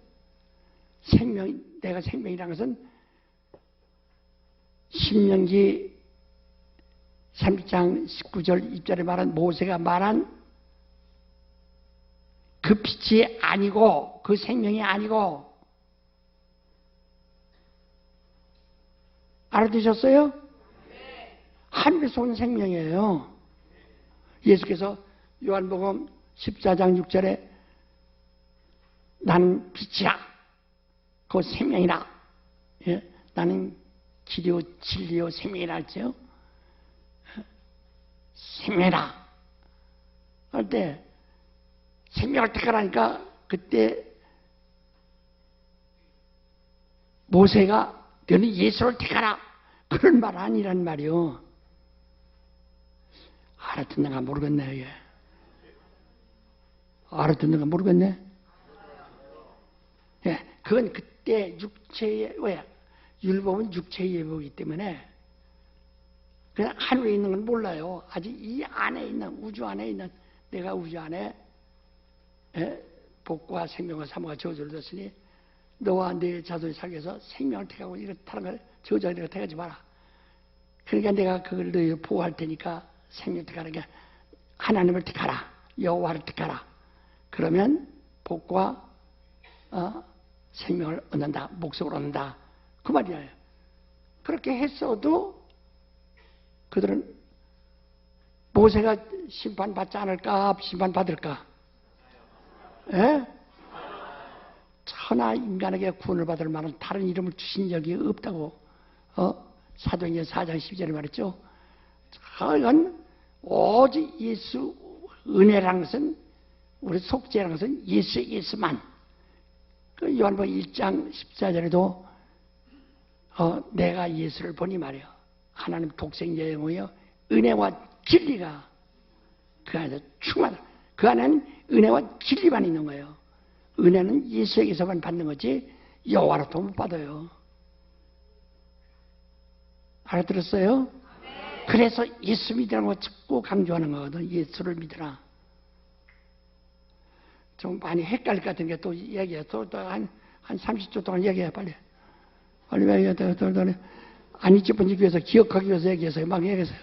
Speaker 2: 내가 생명이라는 것은 신명기 3장 19절 2절에 말한 모세가 말한 그 빛이 아니고, 그 생명이 아니고, 알아두셨어요? 하늘에서 온 생명이에요. 예수께서 요한복음 14장 6절에 나는 빛이라, 그 생명이라, 나는 길이요 진리요 생명이라 했죠. 생명이라 할 때 생명을 택하라니까, 그때 모세가 너는 예수를 택하라 그런 말 아니란 말이요. 알아듣는가 모르겠네. 알아듣는가 모르겠네. 그건 그때 육체의, 왜? 율법은 육체의 예법이기 때문에 그냥 하늘에 있는 건 몰라요. 아직 이 안에 있는, 우주 안에 있는, 내가 우주 안에 복과 생명과 사망과 저주를 뒀으니 너와 내 자손이 살기 위해서 생명을 택하고 이렇다는 걸 저주를 내가 택하지 마라. 그러니까 내가 그걸 너희 보호할 테니까 생명 택하는 게 하나님을 택하라, 여호와를 택하라. 그러면 복과 생명을 얻는다, 목숨을 얻는다, 그 말이에요. 그렇게 했어도 그들은 모세가 심판받지 않을까, 심판받을까? 천하 인간에게 구원을 받을 만한 다른 이름을 주신 적이 없다고 사도행전 4장 12절에 말했죠. 이건 오직 예수, 은혜라는 것은, 우리 속죄라는 것은 예수만. 그 요한복음 1장 14절에도 내가 예수를 보니 말이요, 하나님 독생자의 모여 은혜와 진리가 그 안에서 충만하다. 그 안에는 은혜와 진리만 있는 거예요. 은혜는 예수에게서만 받는 거지 여호와로부터 못 받아요. 알아들었어요? 그래서 예수 믿으라는 거 자꾸 강조하는 거거든. 예수를 믿으라. 좀 많이 헷갈릴 것 같은 게 또 얘기해. 또 한 30초 동안 얘기해. 빨리 얘기해. 안 잊어버리기 위해서, 기억하기 위해서 얘기해서요. 막 얘기해서요.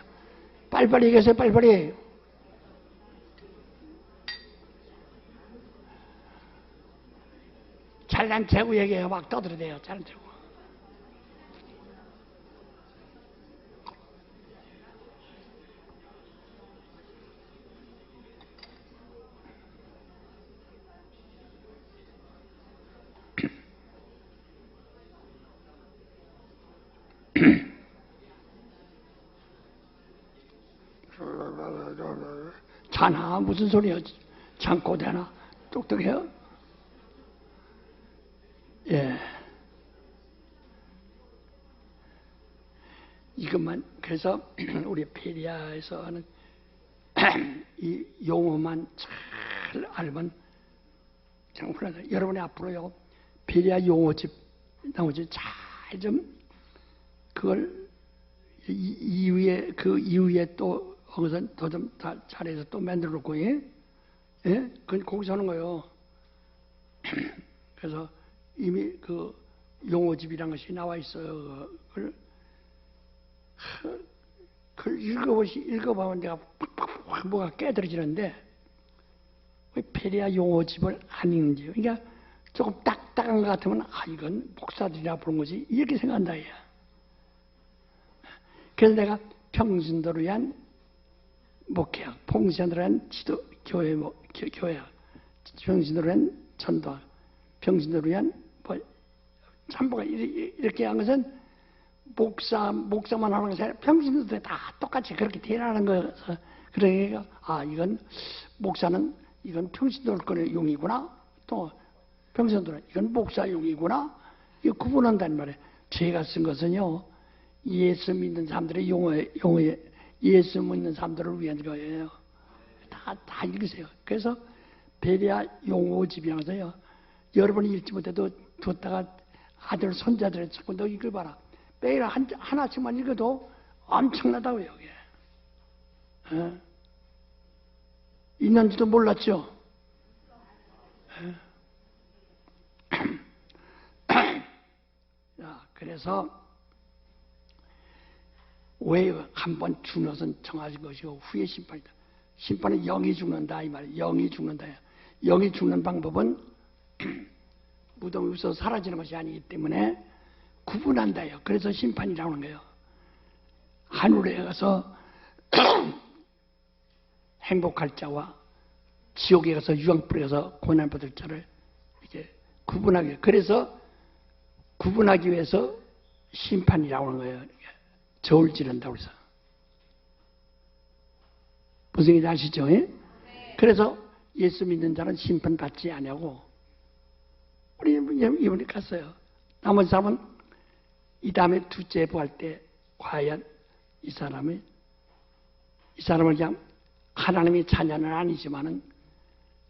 Speaker 2: 빨리빨리 얘기하세요. 빨리빨리. 잘난 체구 얘기해요. 막 떠들어대요. 잘난 체구. 자나 무슨 소리야? 참고 되나? 똑똑해요? 예. 이것만 그래서 우리 페리아에서 하는 이 용어만 잘 알면 정말 훌륭하다. 여러분이 앞으로요 페리아 용어집 나오지 잘 좀 그걸 이후에 그 이후에 또 거기서 더 좀 잘해서 또 만들어 놓고 예? 예? 그건 거기서 하는 거예요. 그래서 이미 그 용어집이라는 것이 나와 있어요. 그걸 읽어보면 내가 팍팍팍 뭐가 깨달아지는데 왜 페리아 용어집을 안 읽는지. 그러니까 조금 딱딱한 것 같으면 이건 목사들이나 부른 거지 이렇게 생각한다. 얘. 그래서 내가 평신도를 위한 목회학, 평신도를 위한 지도 교회학, 평신도를 위한 전도학, 평신도를 위한 참보가 이렇게 한 것은 목사만 하는 것이 아니라 평신도들 다 똑같이 그렇게 대하는 거여서 그러니까 이건 목사는 이건 평신도권의 용이구나 또 평신도는 이건 목사용이구나 이거 구분한다는 말이에요. 제가 쓴 것은요 예수 믿는 사람들의 용어에 예수 믿는 사람들을 위한 거예요. 다 읽으세요. 그래서 베레아 용어집이라서요 여러분이 읽지 못해도 뒀다가 아들 손자들의 자꾸 너 읽어봐라. 매일 하나씩만 읽어도 엄청나다고요. 이게. 있는지도 몰랐죠. 그래서 왜 한 번 죽는 것은 정하신 것이고 후에 심판이다. 심판은 영이 죽는다 이 말이에요. 영이 죽는다. 영이 죽는 방법은 무덤에서 사라지는 것이 아니기 때문에 구분한다요. 그래서 심판이라고 하는 거예요. 하늘에 가서 행복할 자와 지옥에 가서 유황불에 가서 고난받을 자를 이렇게 구분하기. 그래서 구분하기 위해서 심판이라고 하는 거예요. 저울 지른다고 해서. 무슨 얘기인지 아시죠? 예? 그래서 예수 믿는 자는 심판받지 아니하고 우리 이번에 갔어요. 나머지 사람은 이 다음에 둘째 부활 때 과연 이 사람을 그냥 하나님의 자녀는 아니지만은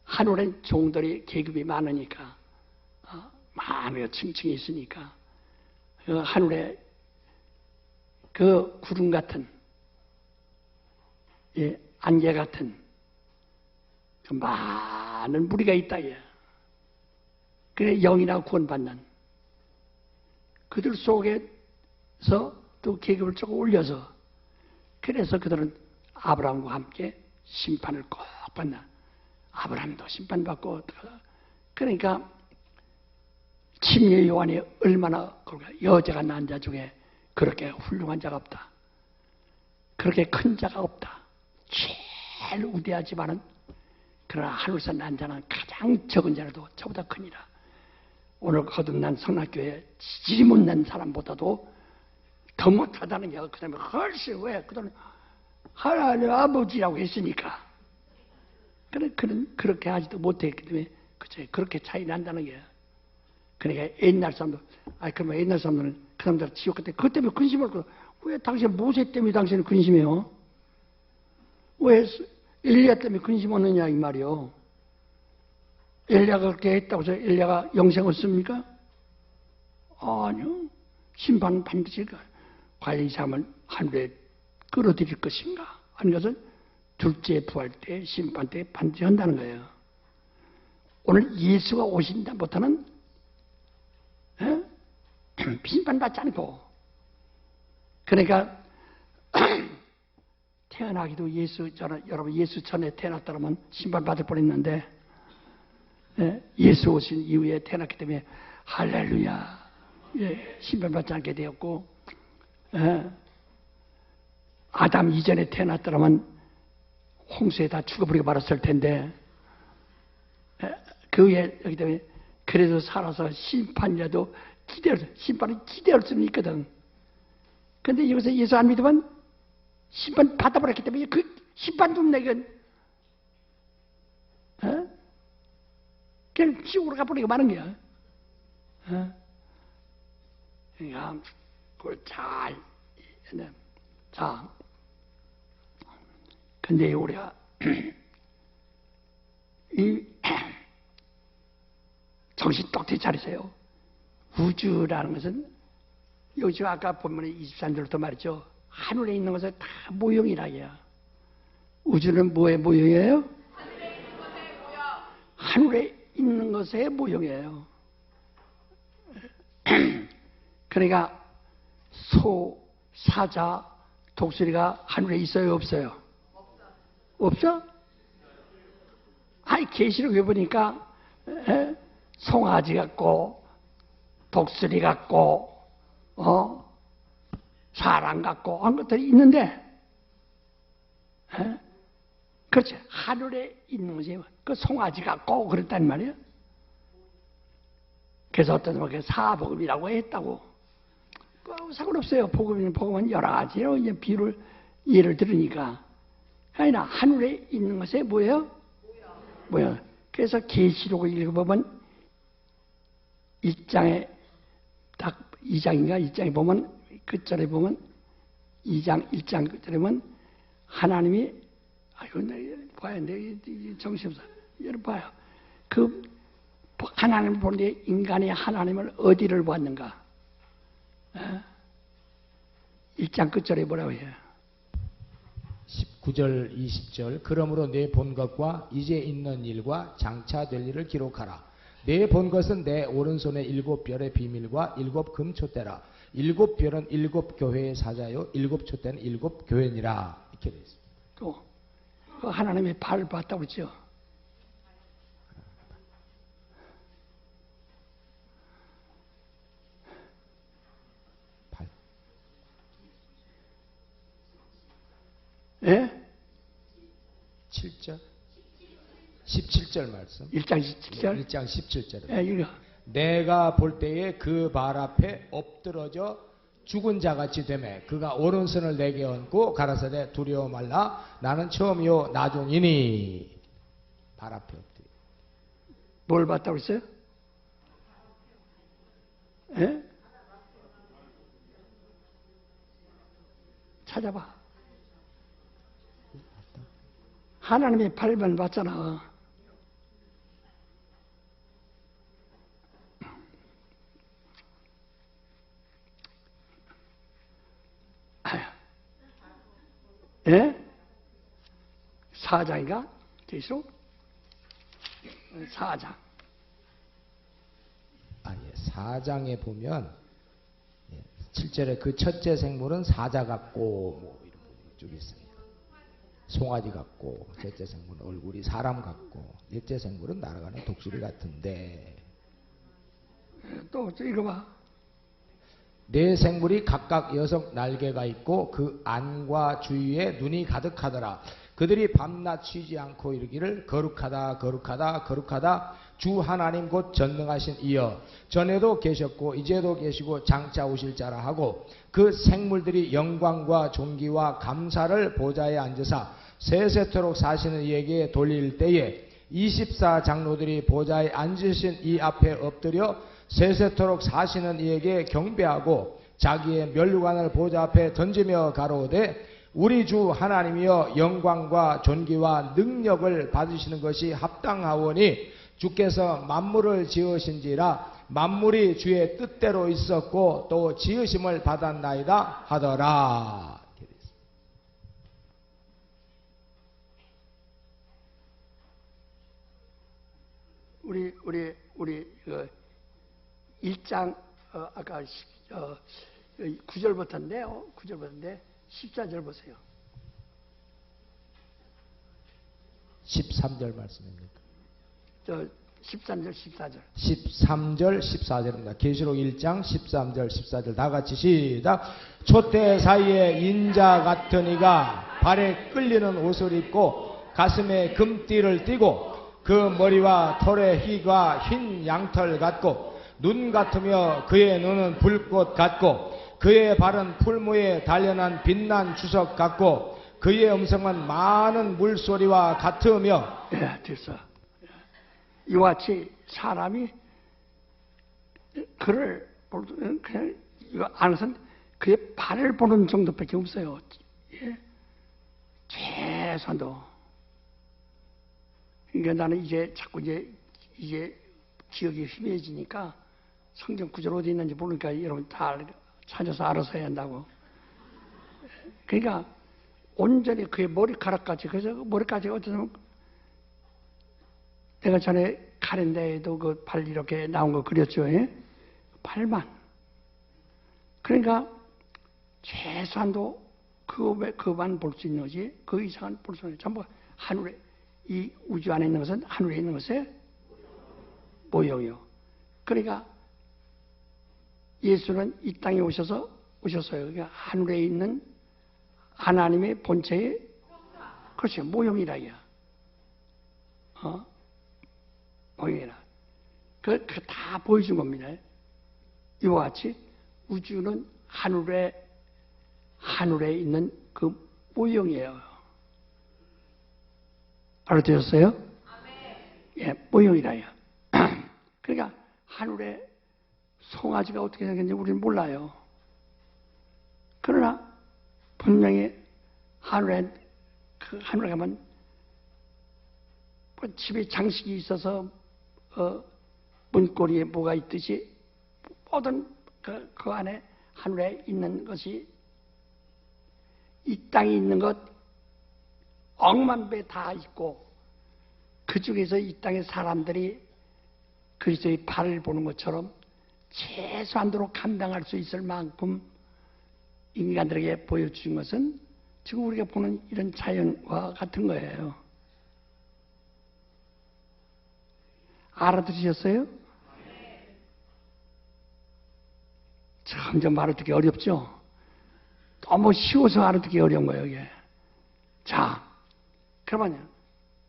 Speaker 2: 하늘엔 종들의 계급이 많으니까 많은 층층이 있으니까 그 하늘에 그 구름 같은 안개 같은 그 많은 무리가 있다. 그래 영이나 구원받는 그들 속에서 또 계급을 조금 올려서 그래서 그들은 아브라함과 함께 심판을 꼭 받나. 아브라함도 심판받고 그러니까 침례 요한이 얼마나 여자가 난 자 중에 그렇게 훌륭한 자가 없다. 그렇게 큰 자가 없다. 제일 우대하지만은 그러나 하늘에서 난 자는 가장 적은 자라도 저보다 크니라. 오늘 거듭난 성락교회 지지 못난 사람보다도 더 못하다는 게 그 다음에 훨씬 왜? 그다음에 하나님 아버지라고 했으니까. 그렇게 하지도 못했기 때문에 그렇게 차이 난다는 거예요. 그러니까 옛날 사람들, 그러면 옛날 사람들은 그 사람들 지옥 때 그것 때문에 근심할 거야. 왜 당신 모세 때문에 당신은 근심해요? 왜 엘리야 때문에 근심하느냐 이 말이요. 엘리야가 그렇게 했다고 해서 엘리야가 영생 얻습니까? 아니요. 심판은 반드시 과연 이 사람을 하늘에 끌어들일 것인가 하는 것을 둘째 부활 때 심판 때 반드시 한다는 거예요. 오늘 예수가 오신다 못하는 심판받지 않고 그러니까 태어나기도 여러분 예수 전에 태어났다면 심판 받을 뻔했는데 예수 오신 이후에 태어났기 때문에 할렐루야, 심판 받지 않게 되었고, 아담 이전에 태어났다면 홍수에 다 죽어버리고 말았을 텐데, 그 후에 여기 때문에 그래도 살아서 심판이라도 심판은 기대할 수는 있거든. 근데 여기서 예수 안 믿으면 심판 받아버렸기 때문에 그 심판 좀 내건 그냥 지옥으로 가버리고 마는 거야. 그러니까 그걸 자, 근데 우리가 이 정신 똑똑히 차리세요. 우주라는 것은 여기 아까 본문에 23절부터 말이죠. 하늘에 있는 것은 다 모형이라 해요. 우주는 뭐의 모형이에요? 하늘에 있는 것의 모형이에요. 그러니까 소, 사자, 독수리가 하늘에 있어요, 없어요? 없어? 아니 계시록에 보니까 송아지 같고 독수리 같고 사람 같고 한 것들이 있는데, 그렇지, 하늘에 있는 것이 그 송아지 같고 그랬단 말이에요. 그래서 어떤 사람은 사복음이라고 했다고. 상관없어요. 복음은 여러 가지로 이제 비유를 예를 들으니까. 아니나 하늘에 있는 것에 뭐예요? 뭐야? 그래서 계시록을 읽어보면 1장에 딱 2장인가 1장에 보면 끝절에 보면 2장 1장 끝절에 보면 하나님이 봐야 돼. 정신없어. 여러분 봐요. 그 하나님을 보는데 인간이 하나님을 어디를 보았는가? 1장 끝절에 뭐라고 해요?
Speaker 3: 19절 20절 그러므로 내 본 것과 이제 있는 일과 장차 될 일을 기록하라. 내 본 것은 내 오른손의 7별의 비밀과 7 금촛대라. 7별은 7 교회의 사자요 7 촛대는 7 교회니라. 이렇게 되어 있습니다.
Speaker 2: 또 하나님의 발을 봤다고 그러죠.
Speaker 3: 발.
Speaker 2: 예?
Speaker 3: 7절 17절 말씀.
Speaker 2: 1장 17절?
Speaker 3: 1장 17절에
Speaker 2: 예, 이거.
Speaker 3: 내가 볼 때에 그 발 앞에 엎드러져 죽은 자같이 되매 그가 오른손을 내게 얹고 가라사대 두려워 말라 나는 처음이요 나중이니. 발 앞에 엎드려.
Speaker 2: 뭘 봤다고 했어요? 예? 찾아봐. 하나님의 발만 봤잖아. 예? 4장인가? 계속? 4장.
Speaker 3: 아니 4장에 보면 7절에 그 첫째 생물은 사자 같고 뭐 이런 쪽이 있습니다. 송아지 같고, 셋째 생물은 얼굴이 사람 같고, 넷째 생물은 날아가는 독수리 같은데.
Speaker 2: 또 읽어봐.
Speaker 3: 네 생물이 각각 6 날개가 있고 그 안과 주위에 눈이 가득하더라. 그들이 밤낮 쉬지 않고 이르기를 거룩하다 거룩하다 거룩하다 주 하나님 곧 전능하신 이여 전에도 계셨고 이제도 계시고 장차 오실 자라 하고 그 생물들이 영광과 존귀와 감사를 보좌에 앉으사 세세토록 사시는 이에게 돌릴 때에 24 장로들이 보좌에 앉으신 이 앞에 엎드려 세세토록 사시는 이에게 경배하고 자기의 면류관을 보좌 앞에 던지며 가로되 우리 주 하나님이여 영광과 존귀와 능력을 받으시는 것이 합당하오니 주께서 만물을 지으신지라 만물이 주의 뜻대로 있었고 또 지으심을 받았나이다 하더라.
Speaker 2: 우리 1장 아까 9절부터인데 14절 보세요.
Speaker 3: 13절 말씀입니까?
Speaker 2: 저 13절, 14절.
Speaker 3: 13절, 14절입니다. 계시록 1장 13절, 14절 다 같이 시작. 촛대 사이에 인자 같은 이가 발에 끌리는 옷을 입고 가슴에 금띠를 띠고 그 머리와 털의 희가 흰 양털 같고 눈 같으며 그의 눈은 불꽃 같고 그의 발은 풀무에 단련한 빛난 주석 같고 그의 음성은 많은 물소리와 같으며.
Speaker 2: 예, 됐어. 이와 같이 사람이 그를 그냥 이거 안에서는 그의 발을 보는 정도밖에 없어요. 예? 최소한도. 그러니까 나는 이제 자꾸 이제 기억이 희미해지니까 성경 구절 어디 있는지 모르니까 여러분 다 찾아서 알아서 해야 한다고. 그러니까 온전히 그의 머리카락까지, 그래서 머리까지 어쩌면 내가 전에 카렌다에도 그 발 이렇게 나온 거 그렸죠. 예? 발만. 그러니까 최소한도 그만 볼 수 있는 거지 그 이상은 볼 수 없는. 전부 하늘에, 이 우주 안에 있는 것은 하늘에 있는 것의 모형이요. 그러니까 예수는 이 땅에 오셨어요. 그러니까 하늘에 있는 하나님의 본체의, 그렇죠, 모형이라야. 모형이라. 그 다 보여준 겁니다. 이와 같이 우주는 하늘에 있는 그 모형이에요. 알아들었어요? 예, 모형이라요. 그러니까 하늘에 송아지가 어떻게 생겼는지 우리는 몰라요. 그러나 분명히 하늘에 가면 뭐 집에 장식이 있어서 문고리에 뭐가 있듯이 모든 그 안에 하늘에 있는 것이 이 땅에 있는 것 억만 배 다 있고 그 중에서 이 땅의 사람들이 그리스도의 발을 보는 것처럼 최소한도로 감당할 수 있을 만큼 인간들에게 보여준 것은 지금 우리가 보는 이런 자연과 같은 거예요. 알아들으셨어요? 점점 알아듣기 어렵죠? 너무 쉬워서 알아듣기 어려운 거예요, 이게. 자, 그러면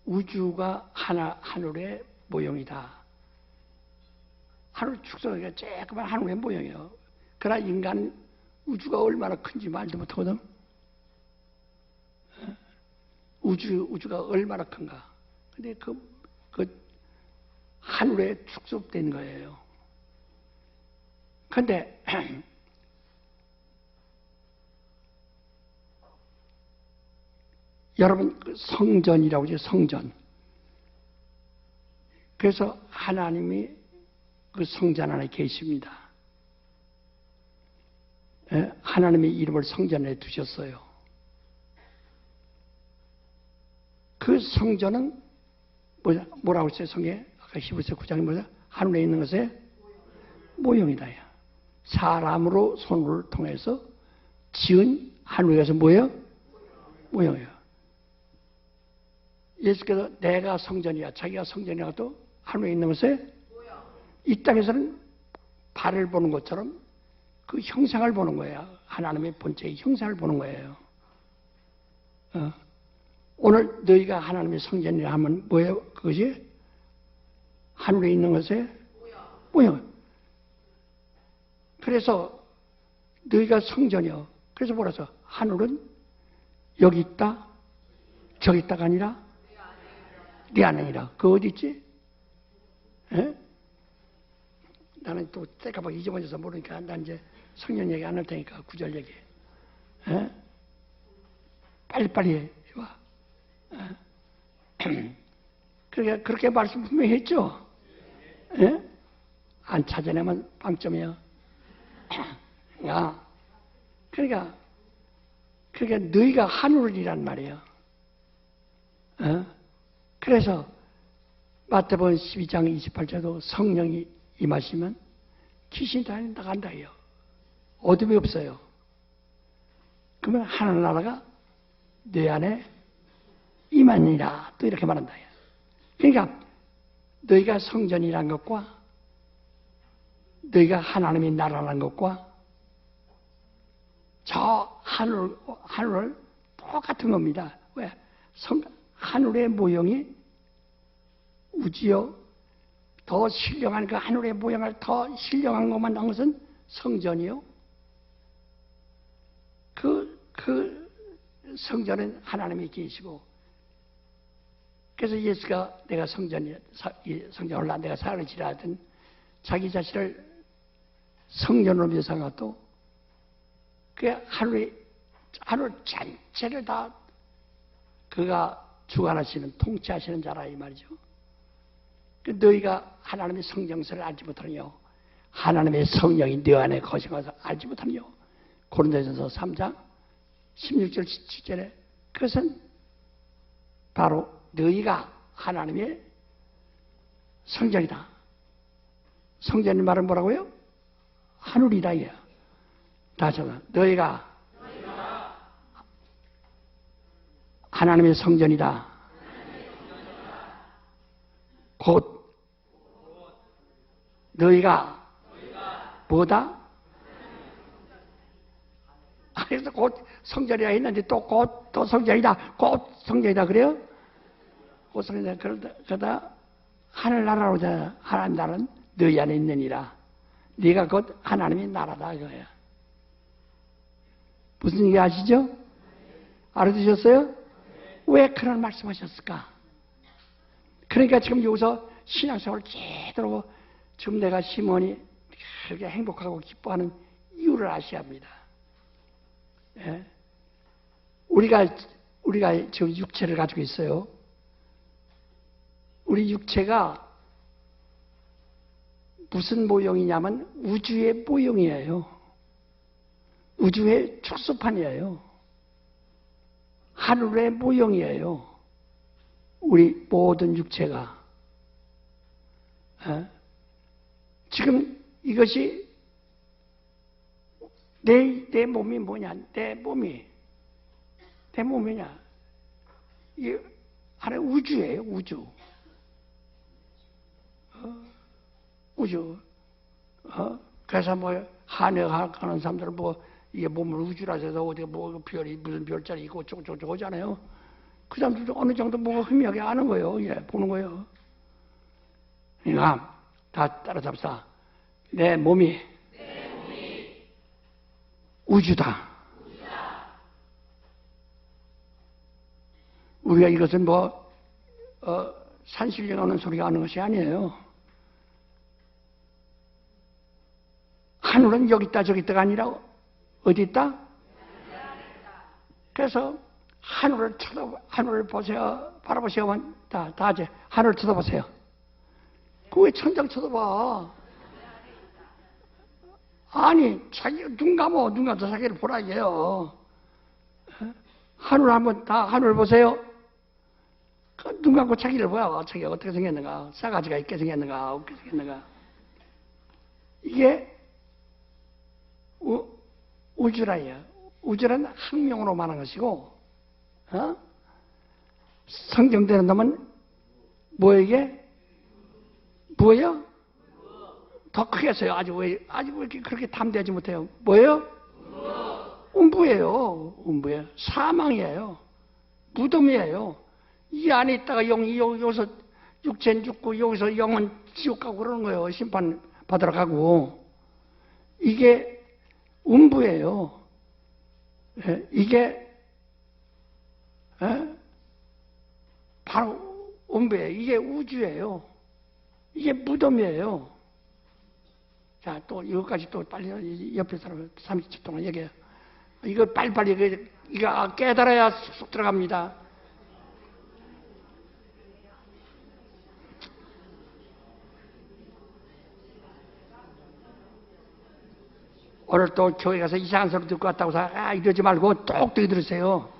Speaker 2: 우주가 하늘의 모형이다. 하늘 축소가 조그만 하늘의 모형이에요. 그러나 인간 우주가 얼마나 큰지 말도 못하거든. 우주가 얼마나 큰가. 근데 그 하늘에 축소된 거예요. 근데 여러분 그 성전이라고 하죠. 성전. 그래서 하나님이 그 성전 안에 계십니다. 예? 하나님의 이름을 성전에 두셨어요. 그 성전은 뭐라고 했어요? 성에 아까 히브리서 9장에 뭐죠? 하늘에 있는 것의 모형이다. 사람으로 손을 통해서 지은 하늘에 가서 뭐예요? 모형이에요. 예수께서 내가 성전이야, 자기가 성전이라도 하늘에 있는 것에 이 땅에서는 발을 보는 것처럼 그 형상을 보는 거예요. 하나님의 본체의 형상을 보는 거예요. 오늘 너희가 하나님의 성전이라 하면 뭐예요? 그것이 하늘에 있는 것에 모형. 그래서 너희가 성전이요. 그래서 뭐라서 하늘은 여기 있다, 저기 있다가 아니라 네 안에니라. 그거 어디 있지? 에? 나는 또 때가 막 잊어버려서 모르니까 난 이제 성년 얘기 안 할 테니까 구절 얘기. 에? 빨리빨리 와. 그러니까 그렇게 말씀 분명히 했죠. 에? 안 찾아내면 빵점이야. 야, 그러니까 너희가 하늘이란 말이에요. 그래서 마태복음 12장 28절도 성령이 임하시면 귀신이 다 나간다 해요. 어둠이 없어요. 그러면 하늘나라가 내 안에 임하니라 또 이렇게 말한다. 그러니까 너희가 성전이란 것과 너희가 하나님의 나라라는 것과 저 하늘 똑같은 겁니다. 왜? 하늘의 모형이 우주요 더 신령한 그 하늘의 모양을 더 신령한 것만 한 것은 성전이요. 그 성전은 하나님이 계시고, 그래서 예수가 내가 성전을 내가 살으시라 하던 자기 자신을 성전으로 묘사한 것도 그 하늘 전체를 다 그가 주관하시는 통치하시는 자라 이 말이죠. 그 너희가 하나님의 성정서를 알지 못하느뇨, 하나님의 성령이 너 안에 거시면서 알지 못하느뇨. 고린도전서 3장 16절 17절에 그것은 바로 너희가 하나님의 성전이다. 성전의 말은 뭐라고요? 하늘이다 이거야. 다시 한번 너희가 하나님의 성전이다. 곧 너희가 뭐다? 그래서 곧 성전이라 했는데 또 곧 또 성전이다. 곧 성전이다 그래요? 곧 성전이다. 그러다 하늘나라로 하나님 나라는 너희 안에 있느니라. 네가 곧 하나님의 나라다 이거야. 무슨 얘기 아시죠? 알아두셨어요? 왜 그런 말씀하셨을까? 그러니까 지금 여기서 신앙생활을 제대로 지금 내가 시몬이 그렇게 행복하고 기뻐하는 이유를 아셔야 합니다. 예? 우리가 지금 육체를 가지고 있어요. 우리 육체가 무슨 모형이냐면 우주의 모형이에요. 우주의 축소판이에요. 하늘의 모형이에요. 우리 모든 육체가. 지금 이것이 내 몸이 뭐냐? 내 몸이냐? 이 하나의 우주예요, 우주. 우주. 그래서 뭐 한해하는 사람들은 뭐 이게 몸을 우주라 해서 어디 뭐 별이 무슨 별자리 있고 어쩌고 하잖아요. 그 사람들도 어느 정도 뭐 희미하게 아는 거예요. 예, 보는 거예요. 그러니까 다 따라잡사. 내 몸이 우주다. 우리가 이것은 뭐 산신령하는 소리가 하는 것이 아니에요. 하늘은 여기 있다 저기 있다가 아니라 어디 있다? 그래서 하늘을 보세요. 바라보세요. 다 이제 하늘을 쳐다보세요. 그 왜 천장 쳐다봐? 아니, 눈 감아 자기를 보라 이게요. 하늘 한번 다 하늘 보세요. 눈 감고 자기를 보여. 자기가 어떻게 생겼는가? 싸가지가 있게 생겼는가? 없게 생겼는가? 이게 우주라요. 우주는 학명으로 말하는 것이고, 성경대로 놈은 뭐에게? 뭐예요? 더 크게 써요. 아직 왜 이렇게 그렇게 담대하지 못해요? 뭐예요? 음부예요. 음부예요. 사망이에요. 무덤이에요. 이 안에 있다가 여기서 육체는 죽고 여기서 영은 지옥 가고 그러는 거예요. 심판 받으러 가고. 이게 음부예요. 이게 바로 음부예요. 이게 우주예요. 이게 무덤이에요. 자, 또 이것까지 또 빨리 옆에 사람 30초 동안 얘기해요. 이거 빨리빨리 이거 깨달아야 쑥 들어갑니다. 오늘 또 교회 가서 이상한 소리 듣고 왔다고 해서 이러지 말고 똑똑히 들으세요.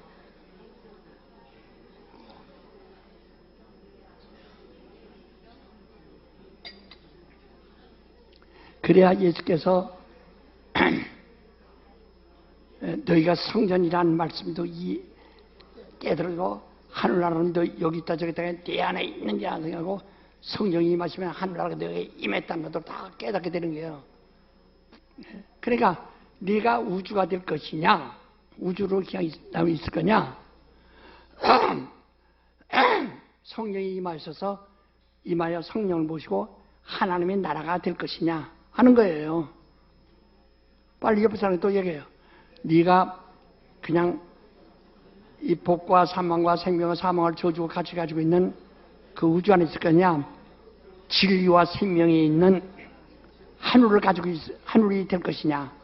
Speaker 2: 그래야 예수께서 너희가 성전이라는 말씀도 깨달고 하늘나라는 너 여기 있다 저기 있다 내 안에 있는지 안 생각하고 성령이 임하시면 하늘나라가 너에게 임했다는 것도 다 깨닫게 되는 거예요. 그러니까 네가 우주가 될 것이냐 우주로 그냥 있을 거냐 성령이 임하셔서 임하여 성령을 모시고 하나님의 나라가 될 것이냐 하는 거예요. 빨리 옆에 사람이 또 얘기해요. 네가 그냥 이 복과 사망과 생명과 사망을 저주고 같이 가지고 있는 그 우주 안에 있을 거냐 진리와 생명이 있는 하늘을 가지고 하늘이 될 것이냐.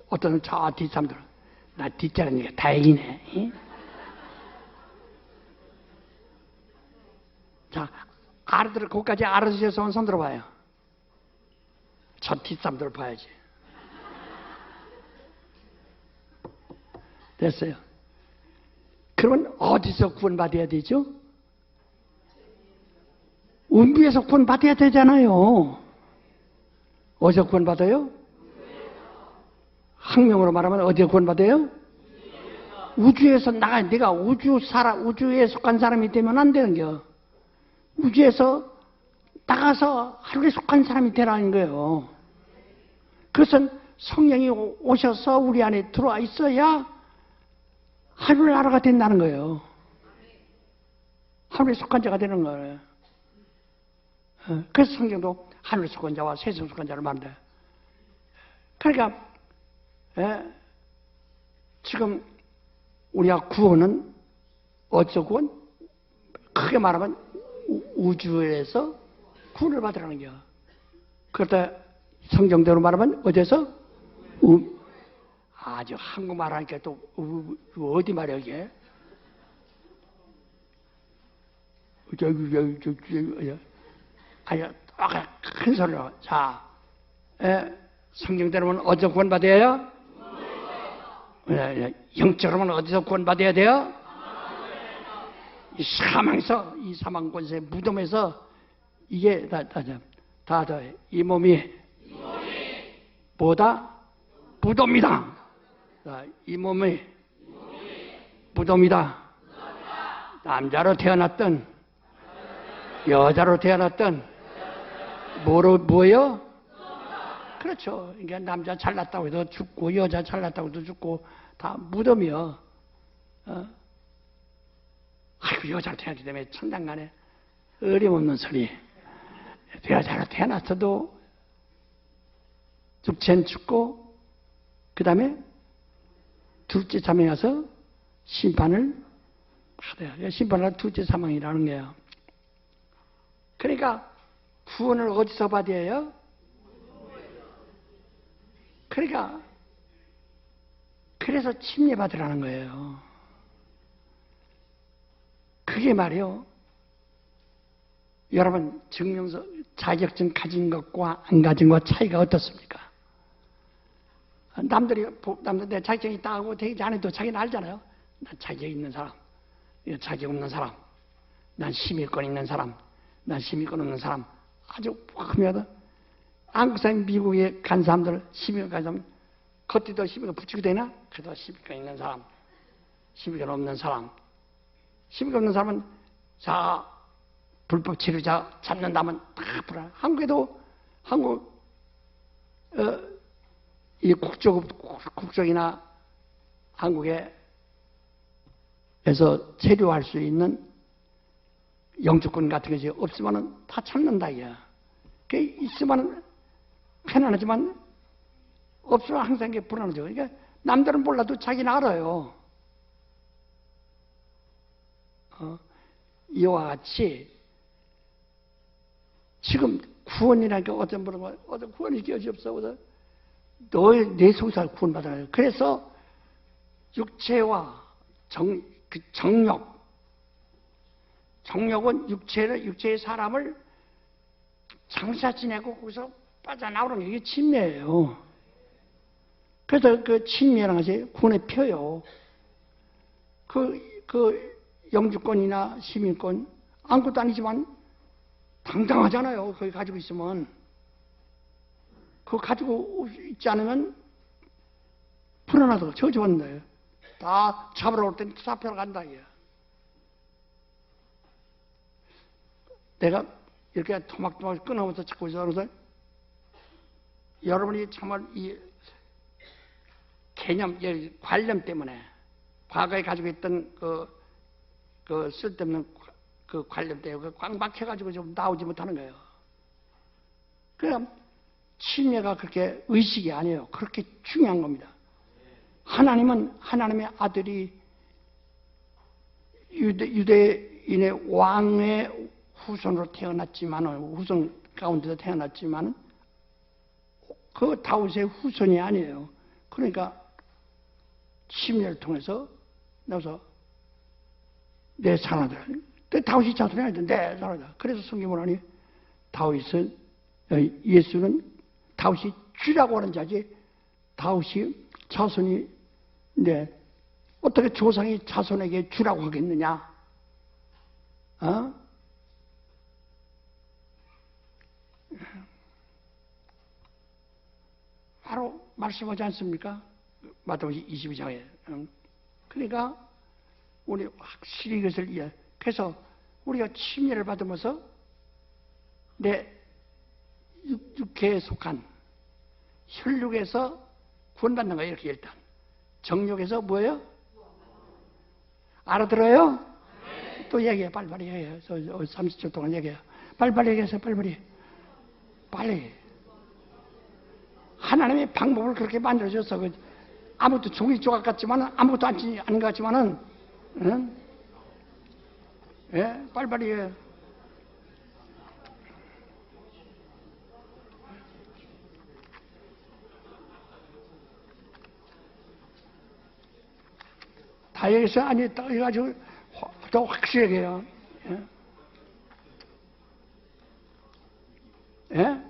Speaker 2: 어떤 저 뒷사람들 나 뒷자리니까 다행이네. 응? 자, 알아들어, 거기까지 알아주셔서 손 들어봐요. 저 뒷사람들 봐야지. 됐어요. 그러면 어디서 구원받아야 되죠? 운비에서 구원받아야 되잖아요. 어디서 구원받아요? 학명으로 말하면 어디에 구원받아요? 우주에서 나가야 내가 우주에 속한 사람이 되면 안 되는 거야. 우주에서 나가서 하늘에 속한 사람이 되라는 거예요. 그것은 성령이 오셔서 우리 안에 들어와 있어야 하늘나라가 된다는 거예요. 하늘에 속한 자가 되는 거예요. 그래서 성경도 하늘에 속한 자와 세상에 속한 자를 말한다. 그러니까 지금 우리가 구원은 어쩌 구원? 크게 말하면 우주에서 구원을 받으라는 거야. 그러다 성경대로 말하면 어디서? 아주 한국말 하니까 또 어디 말이야 이게? 아니 큰 소리로. 자, 성경대로는 어디서 구원받아야? 영적으로는 어디서 구원받아야 돼요? 이 사망에서, 이 사망권세 무덤에서 이게 이 몸이 뭐다? 무덤이다. 이 몸이 무덤이다. 남자로 태어났던 여자로 태어났던 뭐예요? 그렇죠. 그러니까 남자 잘났다고 해도 죽고 여자 잘났다고 해도 죽고 다 무덤이요. 아이고 여자로 태어났기 때문에 천당간에 어림없는 소리. 여자로 태어났어도 육체는 죽고 그 다음에 둘째 사망에 가서 심판을 받아요. 심판을 둘째 사망이라는 거예요. 그러니까 구원을 어디서 받아야 해요? 그러니까 그래서 침례받으라는 거예요. 그게 말이요. 여러분 증명서 자격증 가진 것과 안 가진 것 차이가 어떻습니까? 남들이 내 자격증이 있다 하고 되지 않아도 자기는 알잖아요. 난 자격 있는 사람, 자격 없는 사람, 난 시민권 있는 사람, 난 시민권 없는 사람. 아주 크면 한국 사람 미국에 간 사람들 시민권 간 사람 겉에도 시민권 붙이게 되나? 그래도 시민권 있는 사람, 시민권 없는 사람. 시민권 없는 사람은 자 불법 체류자 잡는다면 다 불안. 한국에도 이 국적이나 한국에서 체류할 수 있는 영주권 같은 것이 없으면은 다 참는다 이야. 그 있으면은 편안하지만 없으면 항상 이게 불안하죠. 그러니까 남들은 몰라도 자기는 알아요. 이와 같이 지금 구원이라는 게 어떤 분은 어떤 구원이 기억이 없어. 내 속에서 구원받아요. 그래서 육체와 정욕은 육체의 사람을 장사 지내고 거기서 빠져나오는 게 이게 침례예요. 그래서 그 침례라는 것이 구원의 표요. 그 영주권이나 시민권 아무것도 아니지만 당당하잖아요. 거기 가지고 있으면. 그거 가지고 있지 않으면 불안하다고 저주받는 거예요. 다 잡으러 올 때는 잡혀러 간다 이게. 내가 이렇게 토막토막 끊어서 찾고 있어. 그래서 여러분이 정말 이 개념, 관념 때문에 과거에 가지고 있던 그 쓸데없는 그 관념 때문에 꽉 막혀가지고 좀 나오지 못하는 거예요. 그럼 침례가 그렇게 의식이 아니에요. 그렇게 중요한 겁니다. 하나님은 하나님의 아들이 유대인의 왕의 후손으로 태어났지만, 후손 가운데서 태어났지만, 그 다윗의 후손이 아니에요. 그러니까 침례를 통해서 나서 내 자녀들, 다윗이 자손이 아니다. 내 자녀들. 그래서 성경을 하니 다윗은, 예수는 다윗이 주라고 하는 자지, 다윗이 자손이, 어떻게 조상이 자손에게 주라고 하겠느냐? 바로 말씀하지 않습니까? 마태복음 22장에. 그러니까 우리 확실히 이것을 이해. 그래서 우리가 침례를 받으면서 내 육체에 속한 혈육에서 구원받는 거예요. 이렇게 일단 정욕에서 뭐예요? 알아들어요? 네. 또 얘기해. 빨리빨리 얘기해. 30초 동안 얘기해. 빨리빨리 얘기해서 빨리. 하나님의 방법을 그렇게 만들어줘서 아무것도 종이 조각 같지만 아무것도 아닌 것 같지만은, 응? 예? 빨리빨리 해. 다 얘기했어요? 아니, 딱 해가지고 더 확실하게 해요. 예? 예?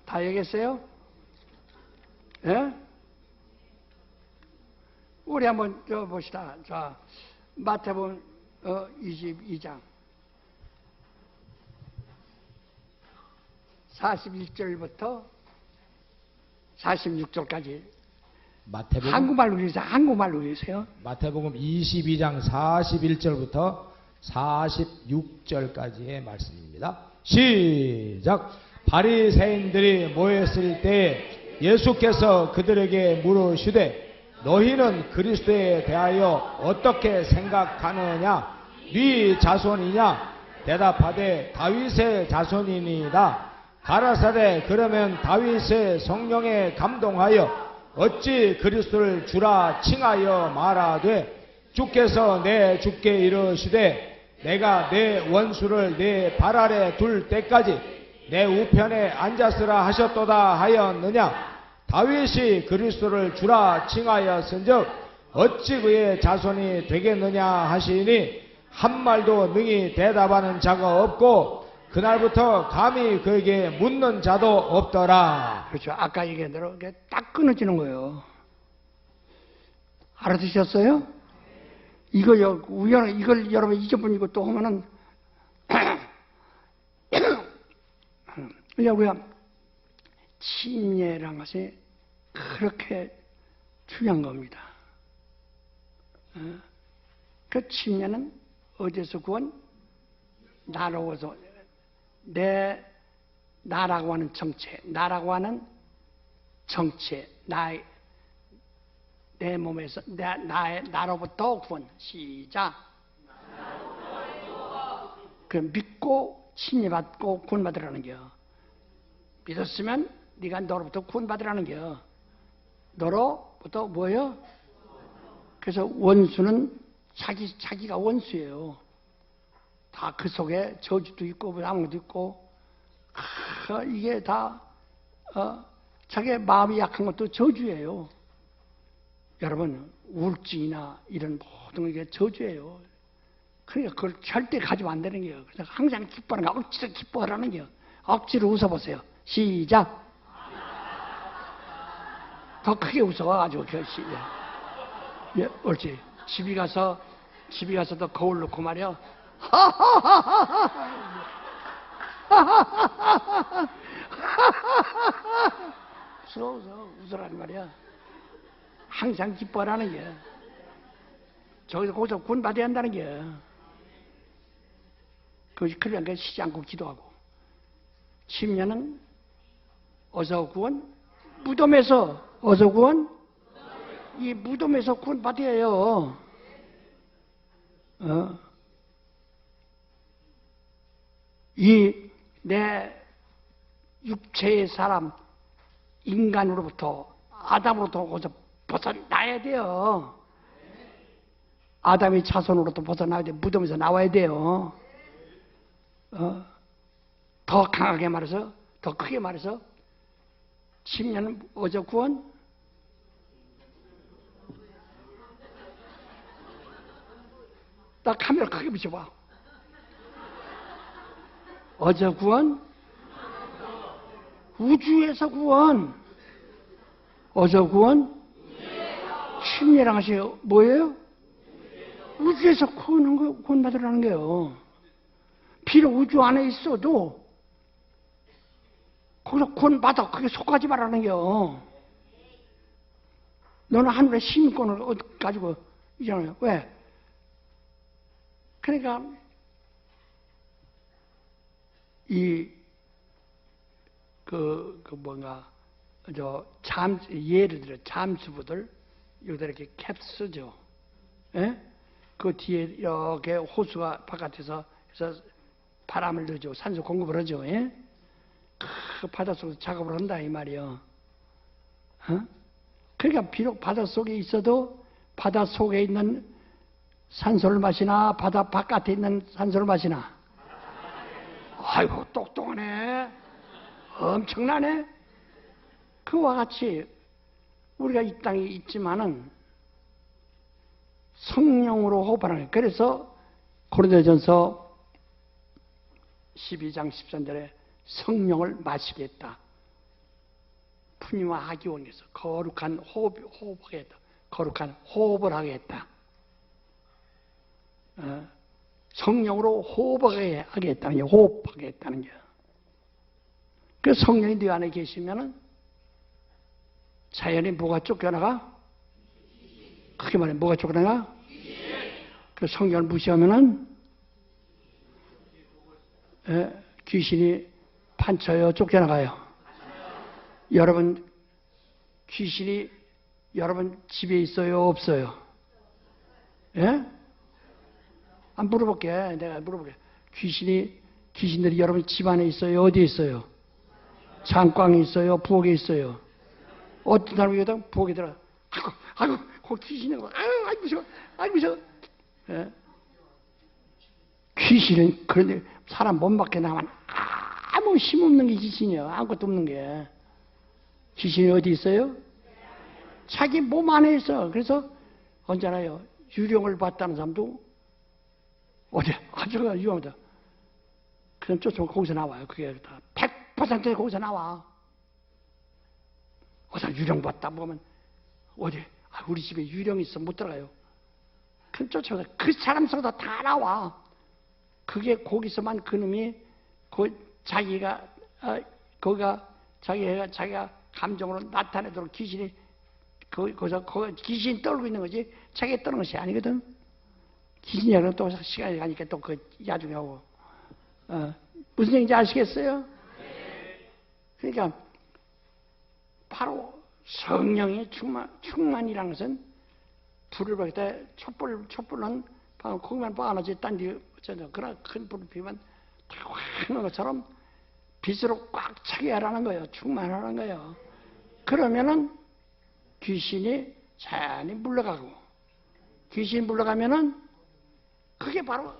Speaker 2: 다 얘기했어요? 예? 우리 한번 봅시다. 자, 마태복음 22장 41절부터 46절까지
Speaker 3: 마태복음,
Speaker 2: 한국말로 해주세요.
Speaker 3: 마태복음 22장 41절부터 46절까지의 말씀입니다. 시작. 바리새인들이 모였을 때 예수께서 그들에게 물으시되 너희는 그리스도에 대하여 어떻게 생각하느냐? 네 자손이냐? 대답하되 다윗의 자손이니이다. 가라사대 그러면 다윗의 성령에 감동하여 어찌 그리스도를 주라 칭하여 말하되 주께서 내 주께 이르시되 내가 내 원수를 내 발 아래 둘 때까지 내 우편에 앉았으라 하셨도다 하였느냐? 다윗이 그리스도를 주라 칭하였은즉 어찌 그의 자손이 되겠느냐 하시니 한 말도 능히 대답하는 자가 없고 그날부터 감히 그에게 묻는 자도 없더라.
Speaker 2: 그렇죠. 아까 얘기한 대로 딱 끊어지는 거예요. 알아두셨어요? 이걸 여러분 잊어버리고 또 하면은 우리가 침례라는 것이 그렇게 중요한 겁니다. 그 침례는 어디서 구원? 나로워서 나라고 하는 정체, 나라고 하는 정체, 내 몸에서 나로부터 구원. 시작. 그 믿고 침례받고 구원받으라는 거요. 믿었으면 네가 너로부터 구원받으라는 거요. 너로부터 뭐예요? 그래서 원수는 자기가 원수예요. 다 그 속에 저주도 있고 아무것도 있고 이게 다 자기의 마음이 약한 것도 저주예요. 여러분 우울증이나 이런 모든 게 저주예요. 그러니까 그걸 절대 가지면 안 되는 거예요. 그래서 항상 기뻐하는 거 억지로 기뻐하라는 거예요. 억지로 웃어보세요. 시작. 더 크게 웃어가지고 예, 옳지. 집에 가서 더 거울 놓고 말이야. 웃으라는 말이야. 항상 기뻐하라는 게. 거기서 구원 받아야 한다는 게. 그러니까 쉬지 않고 기도하고. 침례는 어서 구원, 무덤에서 어서 구원, 이 무덤에서 구원 받아야 해요. 이 내 육체의 사람, 인간으로부터, 아담으로부터 거기서 벗어나야 돼요. 아담의 자손으로부터 벗어나야 돼. 무덤에서 나와야 돼요. 더 강하게 말해서, 더 크게 말해서, 침례는 어저 구원, 나 카메라 크게 비춰봐. 어저 구원, 우주에서 구원, 어저 구원, 침례랑 하세요. 뭐예요? 우주에서 구원 받으라는 거예요. 비록 우주 안에 있어도 거기서 구원 받아. 그게 속하지 말라는 거예요. 너는 하늘의 시민권을 가지고 있잖아요. 왜? 그러니까 예를 들어 잠수부들 여기다 이렇게 캡 쓰죠. 예? 그 뒤에 이렇게 호수가 바깥에서 해서 바람을 넣죠. 산소 공급을 하죠. 예? 그 바닷속에서 작업을 한다 이 말이요. 그러니까 비록 바닷속에 있어도 바닷속에 있는 산소를 마시나 바다 바깥에 있는 산소를 마시나. 아이고 똑똑하네. 엄청나네. 그와 같이 우리가 이 땅에 있지만은 성령으로 호흡하는 거예요. 그래서 고린도전서 12장 13절에 성령을 마시겠다. 푸니와 하기원에서 거룩한 호흡하겠다. 거룩한 호흡을 하겠다. 성령으로 호흡하겠다는 게 호흡하겠다는 게. 그 성령이 네 안에 계시면은 자연이 뭐가 쫓겨나가? 크게 말해 뭐가 쫓겨나가? 그 성령을 무시하면은 귀신이 판쳐요, 쫓겨나가요. 여러분 귀신이 여러분 집에 있어요, 없어요? 예? 안 물어볼게. 내가 물어볼게. 귀신들이 여러분 집 안에 있어요? 어디에 있어요? 장광에 있어요? 부엌에 있어요? 어떤 사람이 부엌에 들어. 아이고, 거기 귀신이 있는 거. 아이고, 무서워. 아이고, 무서워. 예? 귀신은 그런데 사람 몸 밖에 나가면 아무 힘없는 게 귀신이야. 아무것도 없는 게. 귀신이 어디 있어요? 자기 몸 안에 있어. 그래서 언제나요. 유령을 봤다는 사람도 어디 아주가 유령이다. 그럼 쫓아오면 거기서 나와요. 그게 다 100% 거기서 나와. 어디서 유령 봤다 보면 어디 우리 집에 유령 있어 못 들어가요. 그럼 쫓아오면 그 사람 속에서 다 나와. 그게 거기서만 그놈이 자기가 거기가 자기가 감정으로 나타내도록 귀신이 거기서 귀신이 떨고 있는 거지 자기가 떠는 것이 아니거든. 귀신이 또 시간이 가니까 또 그 야중에 하고 무슨 얘기인지 아시겠어요? 그러니까 바로 성령의 충만이라는 것은 불을 받을 때 촛불은 거기만 ጳ아나지 딴데 그런 큰 불을 피우면 다 확 것처럼 빛으로 꽉 차게 하라는 거예요. 충만하라는 거예요. 그러면은 귀신이 자연히 물러가고 귀신이 물러가면은 그게 바로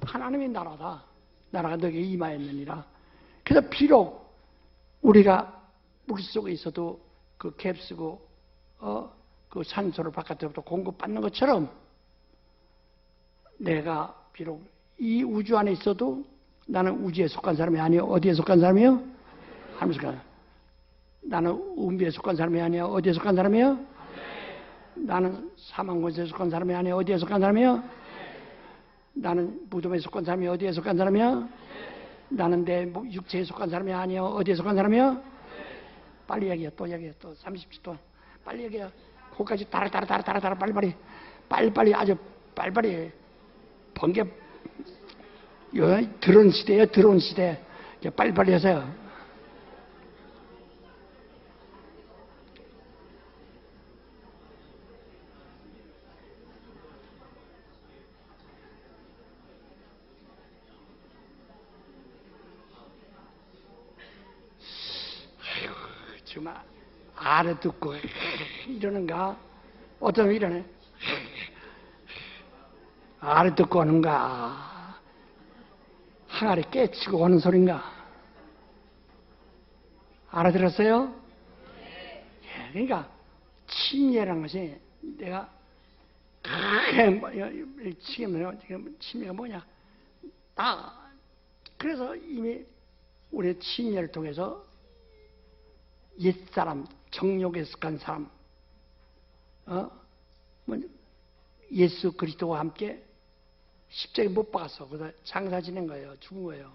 Speaker 2: 하나님의 나라다. 나라가 너에게 임하였느니라. 그래서 비록 우리가 물속에 있어도 그 캡 쓰고 그 산소를 바깥으로부터 공급받는 것처럼 내가 비록 이 우주 안에 있어도 나는 우주에 속한 사람이 아니요. 어디에 속한 사람이요? 하나님에 속한. 나는 음비에 속한 사람이 아니요. 어디에 속한 사람이요? 나는 사망권세에 속한 사람이 아니요. 어디에 속한 사람이요? 나는 무덤에 속한 사람이 어디에 속한 사람이요? 나는 내 육체에 속한 사람이 아니요. 어디에 속한 사람이요? 빨리 얘기해. 또 얘기해. 또 30초 동안. 빨리 얘기해. 거기까지 따라 빨리빨리 아주 빨리빨리 번개 드론 시대예요. 드론 시대. 빨리빨리 하세요. 정말 알아듣고 이러는가? 어쩌면 이러네. 알아듣고 하는가? 항아리 깨치고 오는 소린가? 알아들었어요? 예, 그러니까 침례라는 것이 내가 침례가 뭐냐? 그래서 이미 우리 침례를 통해서 옛사람, 정욕에 속한 사람, 예수 그리스도와 함께 십자가에 못 박았어. 그래서 장사 지낸 거예요. 죽은 거예요.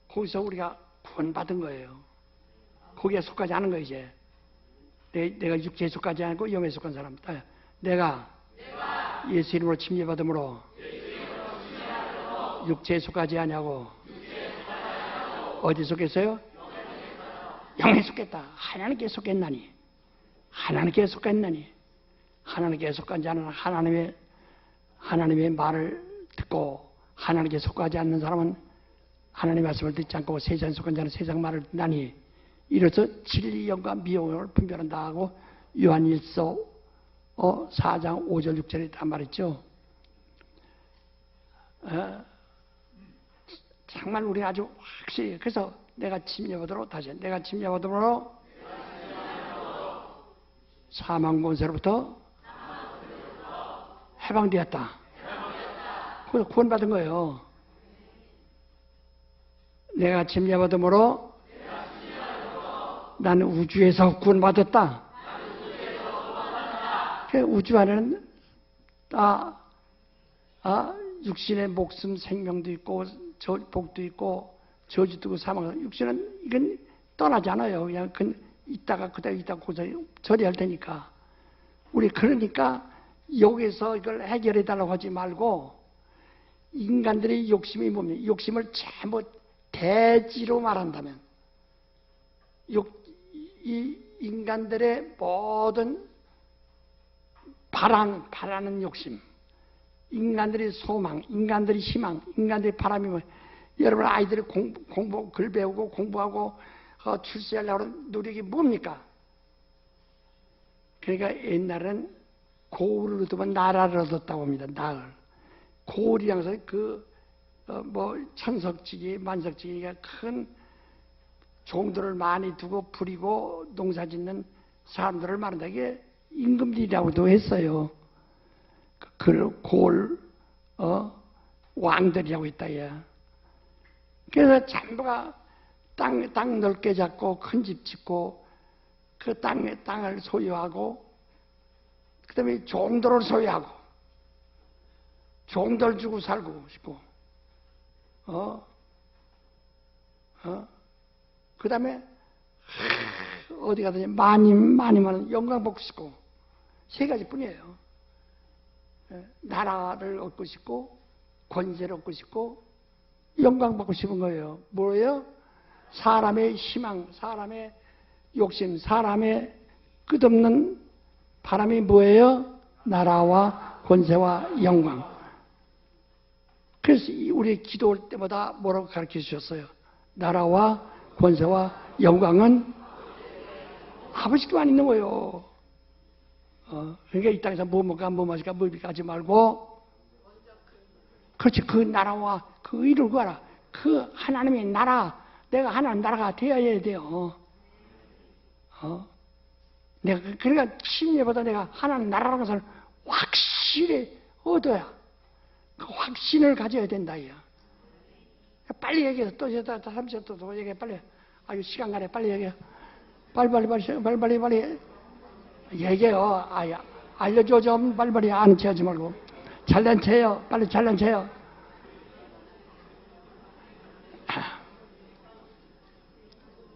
Speaker 2: 거기서 우리가 구원받은 거예요. 거기에 속하지 않은 거예요, 이제. 내가 육체에 속하지 않고 영에 속한 사람. 내가 예수 이름으로 침례받음으로 육체에 속하지 않냐고. 어디 속했어요? 영에 속했다. 하나님께 속했나니. 하나님께 속했나니. 하나님께 속한 자는 하나님의 말을 듣고 하나님께 속하지 않는 사람은 하나님의 말씀을 듣지 않고 세상에 속한 자는 세상 말을 듣나니 이로써 진리 영과 미혹을 분별한다 하고 요한일서 4장 5절 6절에 다 말했죠. 정말 우리 아주 확실히 그래서 내가 침례받으러 다시 내가 침례받으러 사망 권세로부터 해방되었다. 그래서 구원받은 거예요. 내가 침례받음으로 나는 우주에서 구원받았다. 우주 안에는 육신의 목숨, 생명도 있고 복도 있고 저주도 있고 사망. 육신은 이건 떠나지 않아요. 그냥 있다가 그대로 있다가 처리할 테니까. 우리 그러니까 여기서 이걸 해결해 달라고 하지 말고 인간들의 욕심이 뭡니까? 욕심을 잘못 대지로 말한다면 이 인간들의 모든 바라는 욕심, 인간들의 소망, 인간들의 희망, 인간들의 바람이 뭐 여러분 아이들이 공부 글 배우고 공부하고 출세하려고 하는 노력이 뭡니까? 그러니까 옛날에는 고을을 얻으면 나라를 얻었다고 합니다. 나을. 고을이라서 천석지기, 만석지기가 큰 종들을 많이 두고 부리고 농사 짓는 사람들을 말한다. 이게 임금들이라고도 했어요. 그 고을, 왕들이라고 했다. 예. 그래서 전부가 땅 넓게 잡고 큰 집 짓고 그 땅을 소유하고 그 다음에 종들을 소유하고 종들 주고 살고 싶고 그 다음에 어디 가든지 많이 영광 받고 싶고 세 가지뿐이에요. 나라를 얻고 싶고 권세를 얻고 싶고 영광 받고 싶은 거예요. 뭐예요? 사람의 희망, 사람의 욕심, 사람의 끝없는 바람이 뭐예요? 나라와 권세와 영광. 그래서 우리 기도할 때마다 뭐라고 가르쳐 주셨어요? 나라와 권세와 영광은 아버지께만 있는 거예요. 그러니까 이 땅에서 뭐 먹을까 뭐 마실까 뭐 입을까 하지 말고 그렇지. 그 나라와 그 의를 구하라. 그 하나님의 나라, 내가 하나님 나라가 되어야 돼요. 내가 그러니까 침례보다 내가 하나님 나라라는 것을 확실히 얻어야 그 확신을 가져야 된다. 이야. 빨리 얘기해서 또 30초 더 얘기해. 빨리. 아유 시간 가네. 빨리 얘기해. 빨리 얘기해요. 알려줘 좀. 빨리 아는 체 하지 말고. 잘난 체요. 빨리 잘난 체요.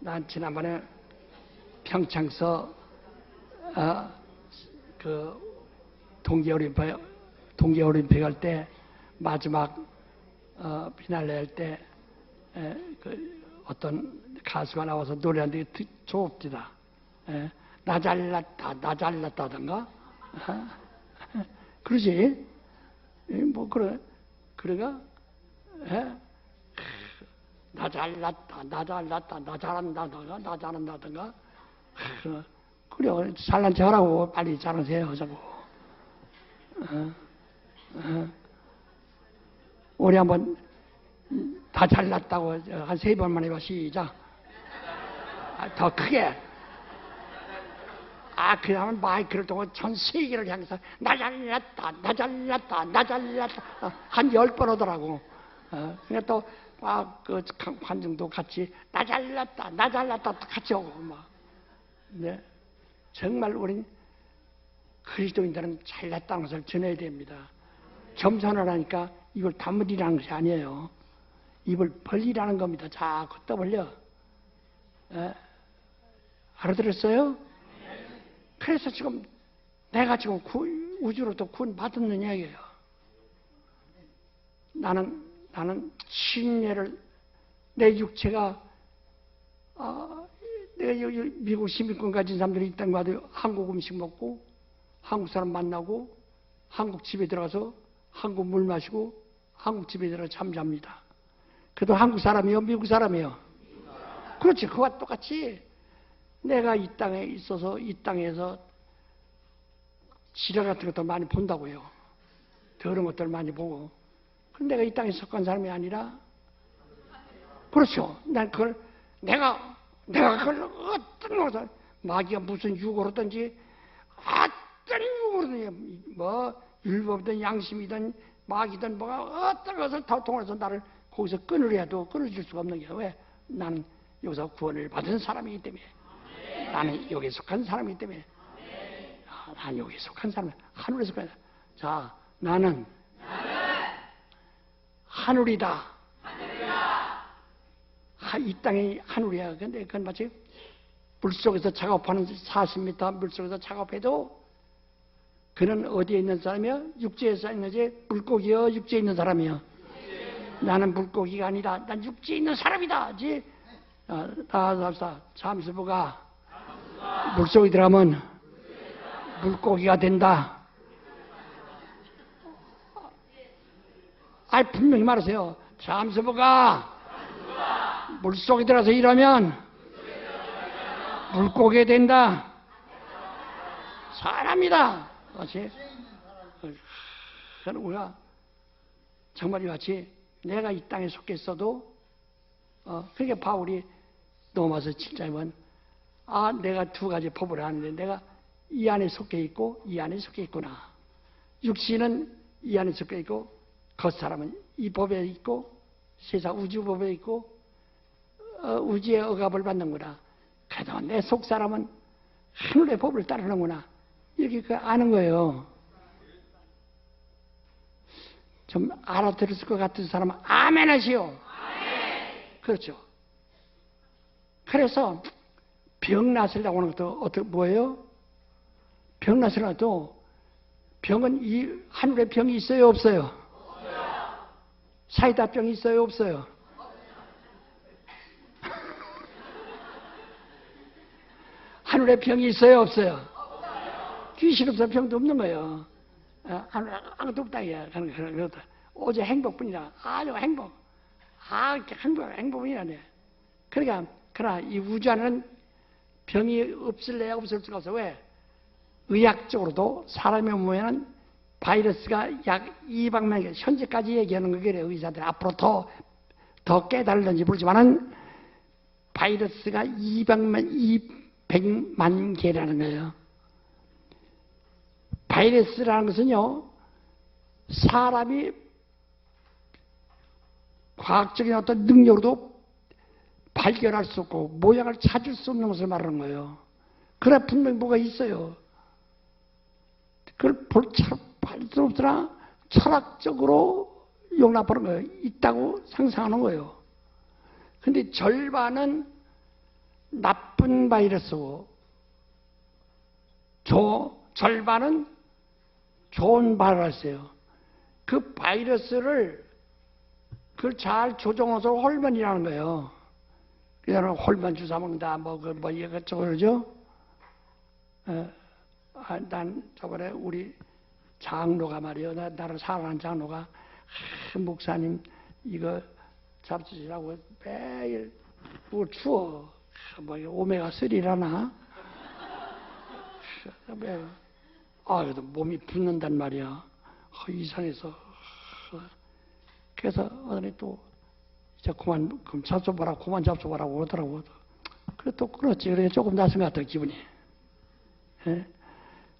Speaker 2: 난 지난번에 평창서 그 동계올림픽 할 때 마지막 피날레 할 때 그 어떤 가수가 나와서 노래하는데 좋읍디다. 나 잘났다던가 그러지. 뭐 그래가 나 잘났다, 나 잘한다던가 그래 잘난 체 하라고 빨리 잘하세요 자꾸. 우리 한번 다 잘났다고 한 3번만 해봐. 시작. 더 크게. 그 다음에 마이크를 두고 전 세계를 향해서 나 잘났다 한 10번 하더라고. 그러니까 또 그 관중도 같이 나 잘났다 같이 하고 막. 네. 정말 우린 그리스도인들은 잘났다는 것을 전해야 됩니다. 겸손을 하니까 입을 다물이라는 것이 아니에요. 입을 벌리라는 겁니다. 자꾸 떠벌려. 알아들었어요? 그래서 지금 내가 지금 우주로부터 구원 받았는 이야기예요. 나는 침례를 내 육체가 내가 여기 미국 시민권 가진 사람들이 있다는 거 같아요. 한국 음식 먹고 한국 사람 만나고 한국 집에 들어가서 한국 물 마시고 한국 집에 들어가 잠잡니다. 그래도 한국 사람이요? 미국 사람이요? 그렇지. 그와 똑같이 내가 이 땅에 있어서 이 땅에서 지뢰 같은 것도 많이 본다고요. 더러운 것들 많이 보고. 근데 내가 이 땅에 속한 사람이 아니라 그렇죠. 난 그걸 내가 그걸 어떤 것을 마귀가 무슨 유혹으로든지 어떤 유혹으로든지 뭐 율법이든 양심이든 마귀든 뭐가 어떤 것을 다 통해서 나를 거기서 끊으려 해도 끊어줄 수가 없는 게 왜? 나는 여기서 구원을 받은 사람이기 때문에. 나는 여기에 속한 사람이기 때문에. 나는 여기에 속한 사람, 하늘에 속한 사람. 자, 나는 하늘이다. 이 땅이 하늘이야. 근데 그건 마치 물속에서 작업하는 40m 물속에서 작업해도 그는 어디에 있는 사람이야? 육지에 있는지 물고기여 육지에 있는 사람이야. 나는 물고기가 아니다. 난 육지에 있는 사람이다. 다 잠수부가 물속에 들어가면 물고기가 된다. 분명히 말하세요. 잠수부가 물속에 들어가서 일하면 물고기가 된다. 사람이다. 그렇지? 그럼 우리가 정말 이같이 내가 이 땅에 속했어도 그게 바울이 로마서 7장이면 내가 두 가지 법을 하는데 내가 이 안에 속해 있고 이 안에 속해 있구나. 육신은 이 안에 속해 있고 겉사람은 이 법에 있고 세상 우주법에 있고 우주의 억압을 받는구나. 그래도 내 속사람은 하늘의 법을 따르는구나. 이렇게 아는 거예요. 좀 알아들었을 것 같은 사람은 아멘 하시오. 아멘. 그렇죠. 그래서 병 났으려고 하는 것도 뭐예요? 병 났으려도 병은 이 하늘에 병이 있어요 없어요? 없어요. 사이다 병이 있어요 없어요? 하늘에 병이 있어요 없어요? 없어요. 귀신 없어서 병도 없는 거예요. 아무것도 없다 이게. 오직 행복뿐이다. 아주 행복. 행복뿐이라네. 그러나 이 우주 안에는 병이 없을래야 없을 수가 없어. 왜? 의학적으로도 사람의 몸에는 바이러스가 약 200만 개, 현재까지 얘기하는 거 그래요. 의사들 앞으로 더 깨달을는지 모르지만은 바이러스가 200만 개라는 거예요. 바이러스라는 것은요, 사람이 과학적인 어떤 능력으로도 발견할 수 없고 모양을 찾을 수 없는 것을 말하는 거예요. 그래 분명히 뭐가 있어요. 그걸 볼 수 없으나 철학적으로 용납하는 거예요. 있다고 상상하는 거예요. 근데 절반은 나쁜 바이러스고 절반은 좋은 바이러스예요. 그 바이러스를 그걸 잘 조정해서 홀면이라는 거예요. 그냥 홀면 주사 먹는다, 뭐 이것저것 그러죠? 난 저번에 우리 장로가 말이요. 나를 사랑하는 장로가, 목사님, 이거 잡수시라고 매일 뭘 추워. 뭐, 오메가3라나? 그래도 몸이 붓는단 말이야. 이상해서. 그래서 어머니 또, 이제 그럼 그만 잡숴보라고 그러더라고. 그래, 또 끊었지. 그래, 조금 낫은 것 같아, 기분이. 예?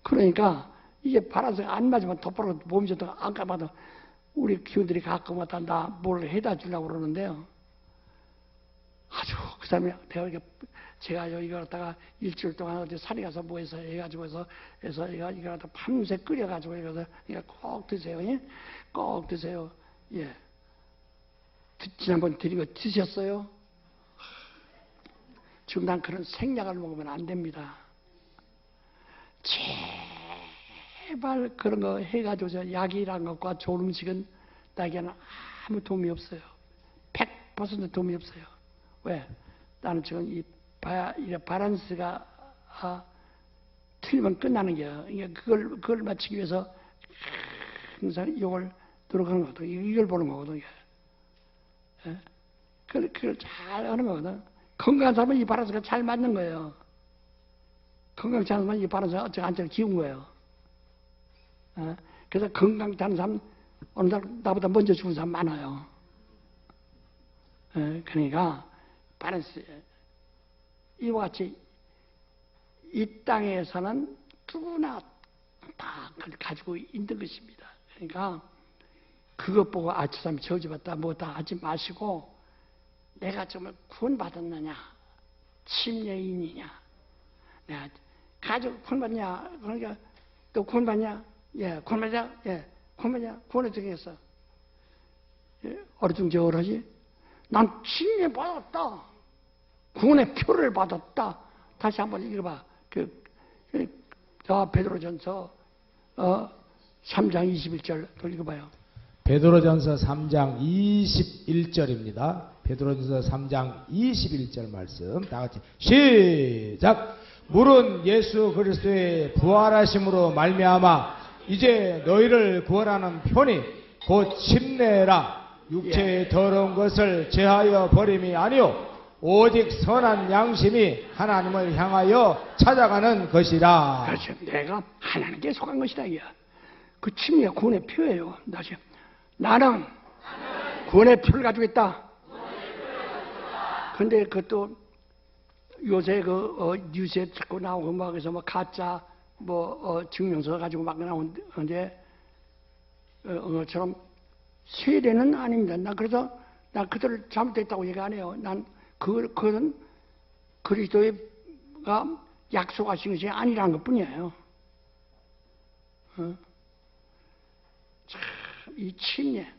Speaker 2: 그러니까, 이게 바람이 안 맞으면 덮어놓고 몸이 좋다가 안 감아도 우리 기운들이 가끔 왔다 나 뭘 해다 주려고 그러는데요. 아주 그 사람이 제가 이거 갖다가 일주일 동안 어디 산에 가서 뭐 해서 해가지고 해서 이거 갖다 밤새 끓여가지고 해서 이거 꼭 드세요. 예? 꼭 드세요. 예. 지난번 드린 거 드셨어요? 지금 난 그런 생약을 먹으면 안 됩니다. 제발 그런 거 해가지고 약이란 것과 좋은 음식은 나에게는 아무 도움이 없어요. 100% 도움이 없어요. 왜? 나는 지금 이 바란스가 틀리면 끝나는 게요. 그러니까 그걸 맞추기 위해서 항상 이걸 노력하는 거거든. 이걸 보는 거거든. 예? 그걸 잘 하는 거거든. 건강한 사람은 이 바란스가 잘 맞는 거예요. 건강치 않은 사람은 이 바란스가 어쩌고 기운 거예요. 그래서 건강치 않은 사람, 어느 날 나보다 먼저 죽은 사람 많아요. 그러니까, 바란스, 이와 같이 이 땅에서는 누구나 다 그걸 가지고 있는 것입니다. 그러니까, 그것 보고 저 사람이 저주받다 뭐다 하지 마시고, 내가 정말 구원받았느냐, 침례인이냐, 내가 가족 구원받냐, 그러니까 또 구원받냐, 예, 구원받냐, 예, 구원받냐, 구원을 정했어. 예, 어리둥절하지? 난 침례 받았다. 구원의 표를 받았다. 다시 한번 읽어봐. 베드로전서 3장 21절 또 읽어봐요.
Speaker 3: 베드로전서 3장 21절입니다. 베드로전서 3장 21절 말씀 다 같이 시작. 물은 예수 그리스도의 부활하심으로 말미암아 이제 너희를 구원하는 편이 곧 침례라. 육체의 더러운 것을 제하여 버림이 아니요 오직 선한 양심이 하나님을 향하여 찾아가는 것이라.
Speaker 2: 그렇죠. 내가 하나님께 속한 것이다. 이게. 그 침례가 구원의 표예요. 다시. 나는 구원의 표를 가지고 있다. 근데 그것도 요새 뉴스에 자꾸 나오고 막 그래서 뭐 가짜 증명서 가지고 막 나오는데 그것처럼 세례는 아닙니다. 난 그들을 잘못했다고 얘기 안 해요. 난 그것은 그리스도가 약속하신 것이 아니라는 것 뿐이에요. 참, 이 침례.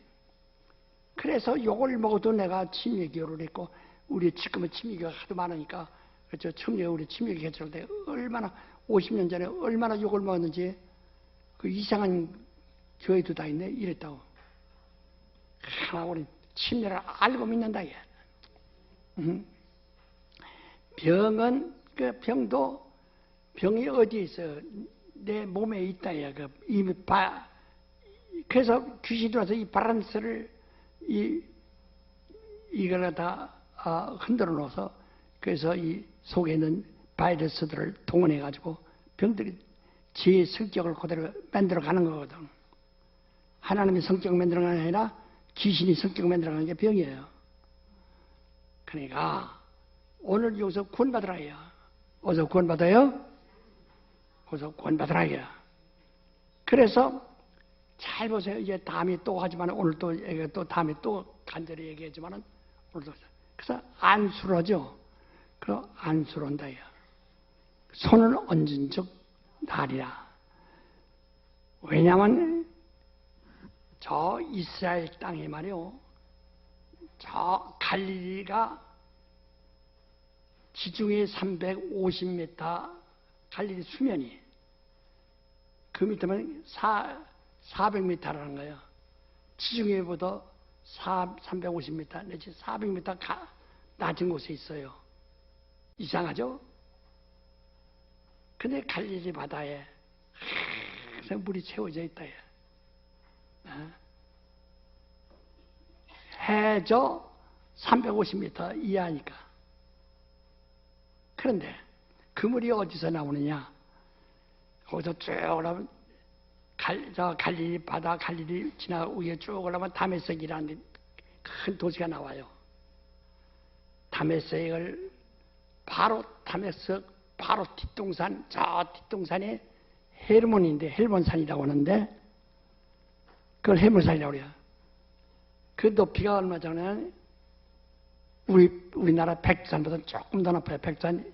Speaker 2: 그래서 욕을 먹어도 내가 침례교를 했고, 우리 지금은 침례교가 하도 많으니까, 그렇죠. 처음에 우리 침례교 개설할 때 얼마나, 50년 전에 얼마나 욕을 먹었는지, 그 이상한 교회도 다 있네, 이랬다고. 하나, 우리 침례를 알고 믿는다, 얘. 병은, 병이 어디에 있어요? 내 몸에 있다, 얘. 이미 그래서 귀신이 들어와서 이 바란스를, 이걸 다 흔들어 놓아서, 그래서 이 속에 있는 바이러스들을 동원해가지고 병들이 제 성격을 그대로 만들어 가는 거거든. 하나님의 성격을 만들어 가는 게 아니라 귀신이 성격을 만들어 가는 게 병이에요. 그러니까 오늘 여기서 구원받으라 해요. 어디서 구원받아요? 어디서 구원받으라 해요. 그래서 잘 보세요. 이제 다음에 또 하지만 오늘 또 다음에 또 간절히 얘기하지만은 오늘도 그래서 안수로죠. 그 안수론다요. 손을 얹은 즉 날이라. 왜냐하면 저 이스라엘 땅에 말이요, 저 갈릴리가 지중해 350m 갈릴리 수면이 그 밑에만 400m라는 거예요. 지중해보다 350m 내지 400m 낮은 곳에 있어요. 이상하죠? 근데 갈릴리 바다에 항상 물이 채워져 있다. 해저 350m 이하니까. 그런데 그 물이 어디서 나오느냐? 거기서 쭉 올라오면 갈릴리 바다, 갈릴리 지나 위에 쭉 올라오면 다메섹이라는 큰 도시가 나와요. 다메섹을 바로 다메섹 바로 뒷동산, 저 뒷동산이 헬몬인데 헬몬산이라고 하는데 그걸 헬몬산이라고 그래요. 그 높이가 얼마 전에 우리나라 백두산보다 조금 더 높아요. 백두산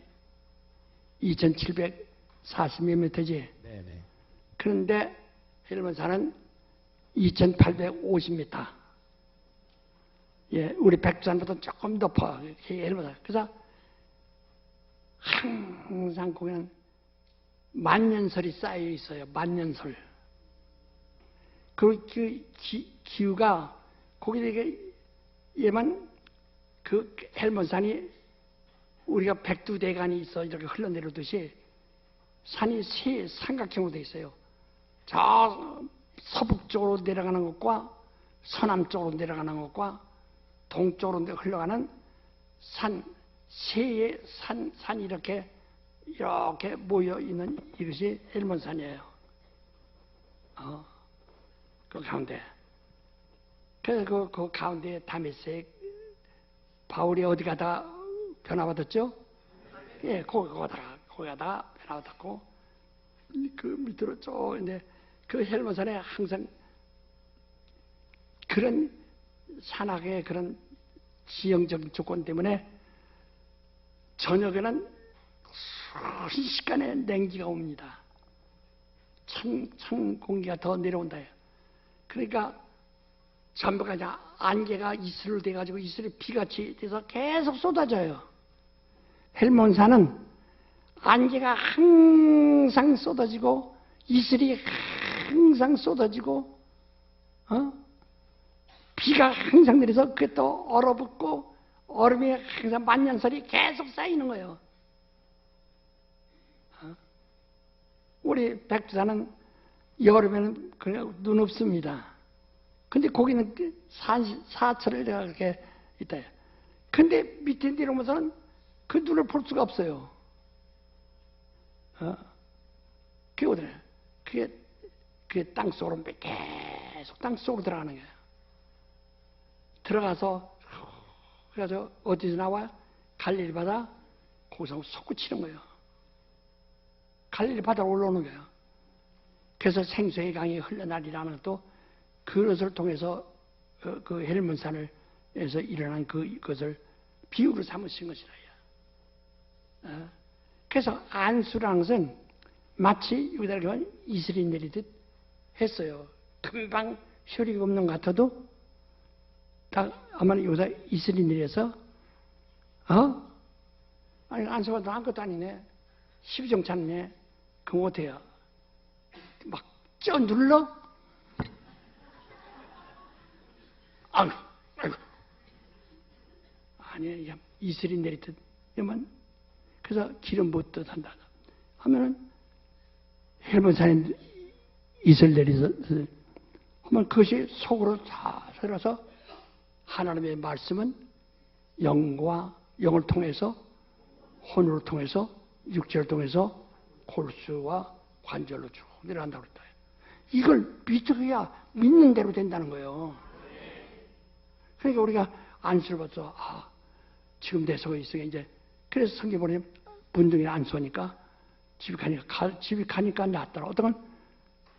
Speaker 2: 2,740몇 m지.
Speaker 3: 네네.
Speaker 2: 그런데 헬몬산은 2,850m. 예, 우리 백두산보다 조금 높아. 헬몬산. 그래서 항상 거기는 만년설이 쌓여 있어요. 만년설. 그 기후가 거기에 얘만 그 헬몬산이 우리가 백두대간이 있어 이렇게 흘러내려듯이 산이 세 삼각형으로 되어 있어요. 저 서북쪽으로 내려가는 것과 서남쪽으로 내려가는 것과 동쪽으로 흘러가는 산 세의 산이 이렇게 모여 있는 이것이 헬몬산이에요. 그 가운데. 그래서 그 가운데 다메섹 바울이 어디 가다 변화받았죠? 예, 거기 가다가 변화받았고 그 밑으로 쭉 있는데 그 헬몬산에 항상 그런 산악의 그런 지형적 조건 때문에 저녁에는 순식간에 냉기가 옵니다. 찬 공기가 더 내려온다. 그러니까 전부가 이제 안개가 이슬로 돼가지고 이슬이 비같이 돼서 계속 쏟아져요. 헬몬산은 안개가 항상 쏟아지고 이슬이 항상 쏟아지고 비가 항상 내려서 그게 또 얼어붙고 얼음이 항상 만년설이 계속 쌓이는 거예요. 우리 백두산은 여름에는 그냥 눈 없습니다. 근데 거기는 사철을 내가 그렇게 있다. 근데 밑에 내려오면서는 그 눈을 볼 수가 없어요. 그게 어디래? 그게 땅속으로 계속 땅속으로 들어가는 거예요. 들어가서 그래서 어디서 나와? 갈릴리 바다 거기서 솟구치는 거예요. 갈릴리 바다로 올라오는 거예요. 그래서 생수의 강이 흘러나리라는 것도 그것을 통해서 그 헬몬산에서 일어난 그것을 비유로 삼으신 것이라. 그래서 안수라는 것은 마치 여기다 보면 이슬이 내리듯 했어요. 금방 효리가 없는 것 같아도 다 아마 여기다 이슬이 내려서 아니 안수가 아무것도 아니네. 12정찬네. 그럼 어때요? 막 쪄 눌러? 아이고. 아니, 이슬이 내리듯, 그래서 기름 붓듯 한다. 하면은, 헬몬산에 이슬 내리서, 하면 그것이 속으로 다 들어서 하나님의 말씀은 영을 통해서, 혼을 통해서, 육체를 통해서 골수와 관절로 쭉 내려간다고 그랬다. 이걸 믿어야 믿는 대로 된다는 거예요. 그러니까 우리가 안수를 받아서 지금 내 속에 있으니까 이제 그래서 성경 보면 분등이 안수하니까 집이 가니까 낫더라. 어떤 건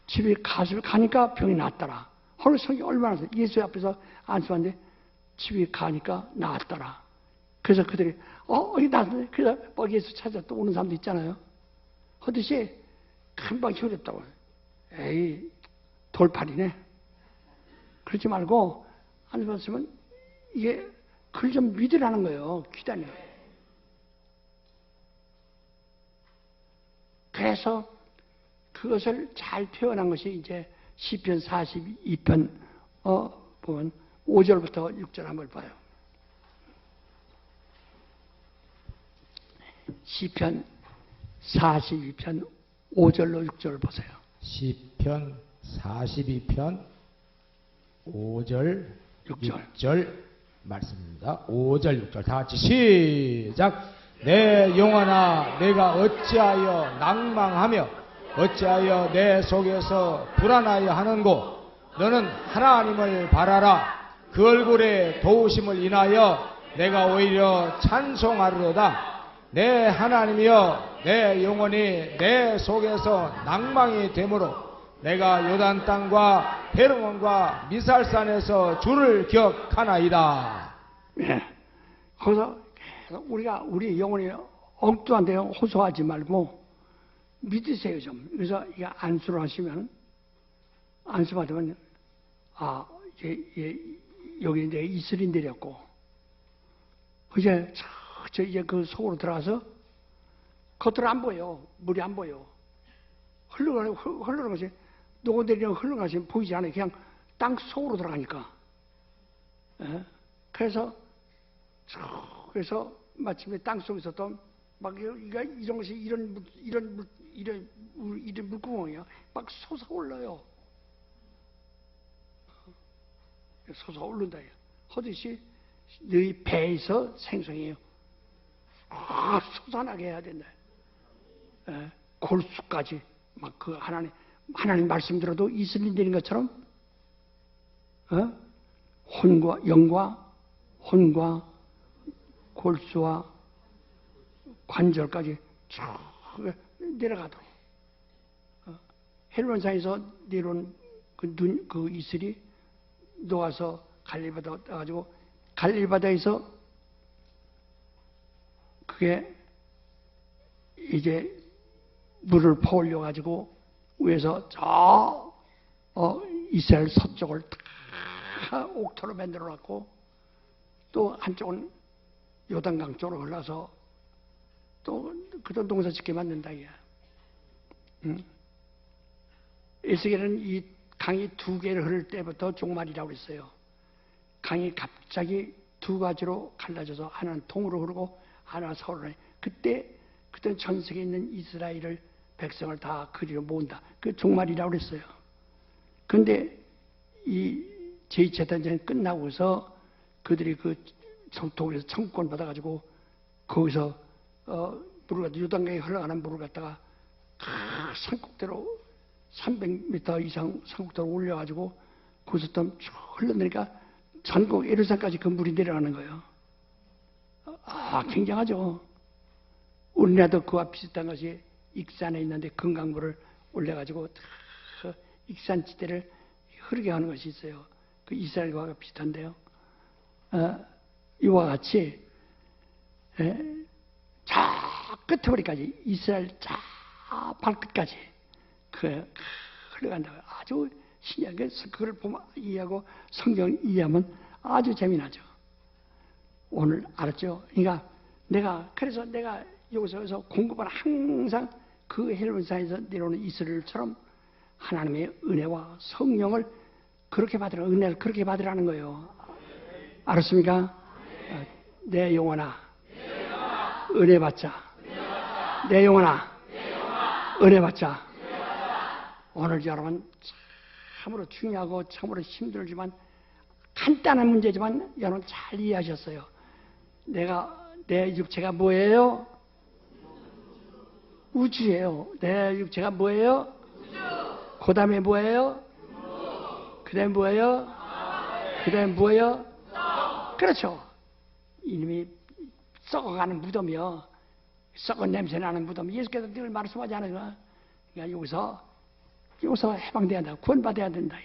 Speaker 2: 집이 가니까 병이 낫더라. 하루 성경 얼마나 예수 앞에서 안수하는데 집이 가니까 낫더라. 그래서 그들이 이게 낫네. 그래서 예수 찾아 또 오는 사람도 있잖아요. 하듯이 금방 효렵다고. 에이 돌팔이네. 그러지 말고 안 봤으면 이게 그걸 좀 믿으라는 거예요. 기다려. 그래서 그것을 잘 표현한 것이 이제 시편 42편 보면 5절부터 6절 한번 봐요. 시편 42편 5절로 6절 보세요.
Speaker 3: 시편 42편 5절 6절 말씀입니다. 5절 6절 다 같이 시작. 내 영혼아 내가 어찌하여 낭망하며 어찌하여 내 속에서 불안하여 하는고 너는 하나님을 바라라. 그 얼굴의 도우심을 인하여 내가 오히려 찬송하리로다. 내 하나님이여 내 영혼이 내 속에서 낭망이 되므로 내가 요단 땅과 헤르몬과 미살산에서 주를 기억하나이다.
Speaker 2: 예. 거기서 계속 우리 영혼이 엉뚱한데 호소하지 말고 믿으세요 좀. 그래서 이게 안수를 하시면 안수 받으면 여기 이제 이스라엘이었고 이제 그 속으로 들어가서 겉으로 안 보여. 물이 안 보여. 흘러가는 것이 녹아내리는 흘러가는 것이 보이지 않아요. 그냥 땅 속으로 들어가니까. 예? 그래서 마침내 땅 속에서 또 막 이런 것이 이런 물구멍이야. 막 솟아올라요. 솟아오른다. 하듯이 너희 배에서 생성해요. 솟아나게 해야 된다. 예, 골수까지 막 그 하나님 말씀 들어도 이슬림 되는 것처럼 혼과 골수와 관절까지 쭉 내려가도록 헬론산에서 내려온 그 이슬이 녹아서 갈릴바다 가지고 갈릴바다에서 그게 이제 물을 퍼올려 가지고 위에서 저 이스라엘 서쪽을 다 옥토로 만들어 놨고 또 한쪽은 요단강 쪽으로 흘러서 또 그런 동사 짓게 만든다 이야. 에스겔은 이 강이 두 개를 흐를 때부터 종말이라고 했어요. 강이 갑자기 두 가지로 갈라져서 하나는 동으로 흐르고 하나는 서로로. 그때는 전 세계에 있는 이스라엘을 백성을 다 그리로 모은다. 그 종말이라고 그랬어요. 그런데 이 제2차 대전이 끝나고서 그들이 그 독일에서 청구권 받아가지고 거기서 물을 갖다 요단강에 흘러가는 물을 갖다가 산꼭대로 300m 이상 산꼭대로 올려가지고 거기서 또 쭉 흘러내니까 전국 예루살렘까지 그 물이 내려가는 거예요. 굉장하죠. 우리나라도 그와 비슷한 것이 익산에 있는데 금강물을 올려가지고 익산지대를 흐르게 하는 것이 있어요. 그 이스라엘과 비슷한데요. 이와 같이 저 끝머리까지 이스라엘 저 발끝까지 흘러간다고요. 아주 신기하게 그걸 보면 이해하고 성경 이해하면 아주 재미나죠. 오늘 알았죠? 그러니까 그래서 내가 여기서 공급은 항상 그 헬론산에서 내려오는 이스라엘처럼 하나님의 은혜와 성령을 그렇게 받으라, 은혜를 그렇게 받으라는 거예요. 알았습니까? 내 영혼아, 은혜 받자. 내 영혼아, 은혜 받자. 오늘 여러분 참으로 중요하고 참으로 힘들지만 간단한 문제지만 여러분 잘 이해하셨어요. 내 육체가 뭐예요? 우주예요. 내 육체가 뭐예요? 그 다음에 뭐예요? 그 다음에 뭐예요? 그 다음에 뭐예요? 그렇죠. 이놈이 썩어가는 무덤이요. 썩은 냄새나는 무덤. 예수께서 늘 말씀하지 않아요. 그러니까 여기서 해방돼야 된다. 구원받아야 된다.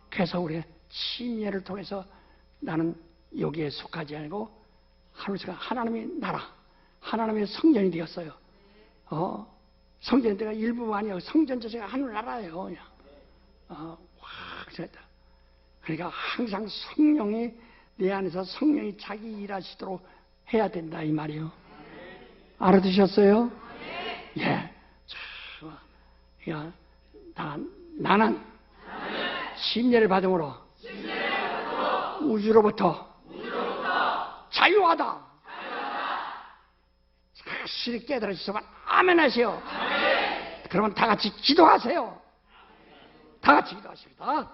Speaker 2: 그래서 우리가 침례를 통해서 나는 여기에 속하지 않고 하나님의 나라, 하나님의 성전이 되었어요. 성전이 내가 일부가 아니에요. 성전 자체가 하늘 나라예요. 확 됐다. 그러니까 항상 성령이 내 안에서 성령이 자기 일하시도록 해야 된다 이 말이요. 알아두셨어요? 예. 그러니까 나는 심려를 받음으로 우주로부터 자유하다. 확실히 깨달으시면 아멘 하세요. 그러면 다 같이 기도하세요. 다 같이 기도하십니다.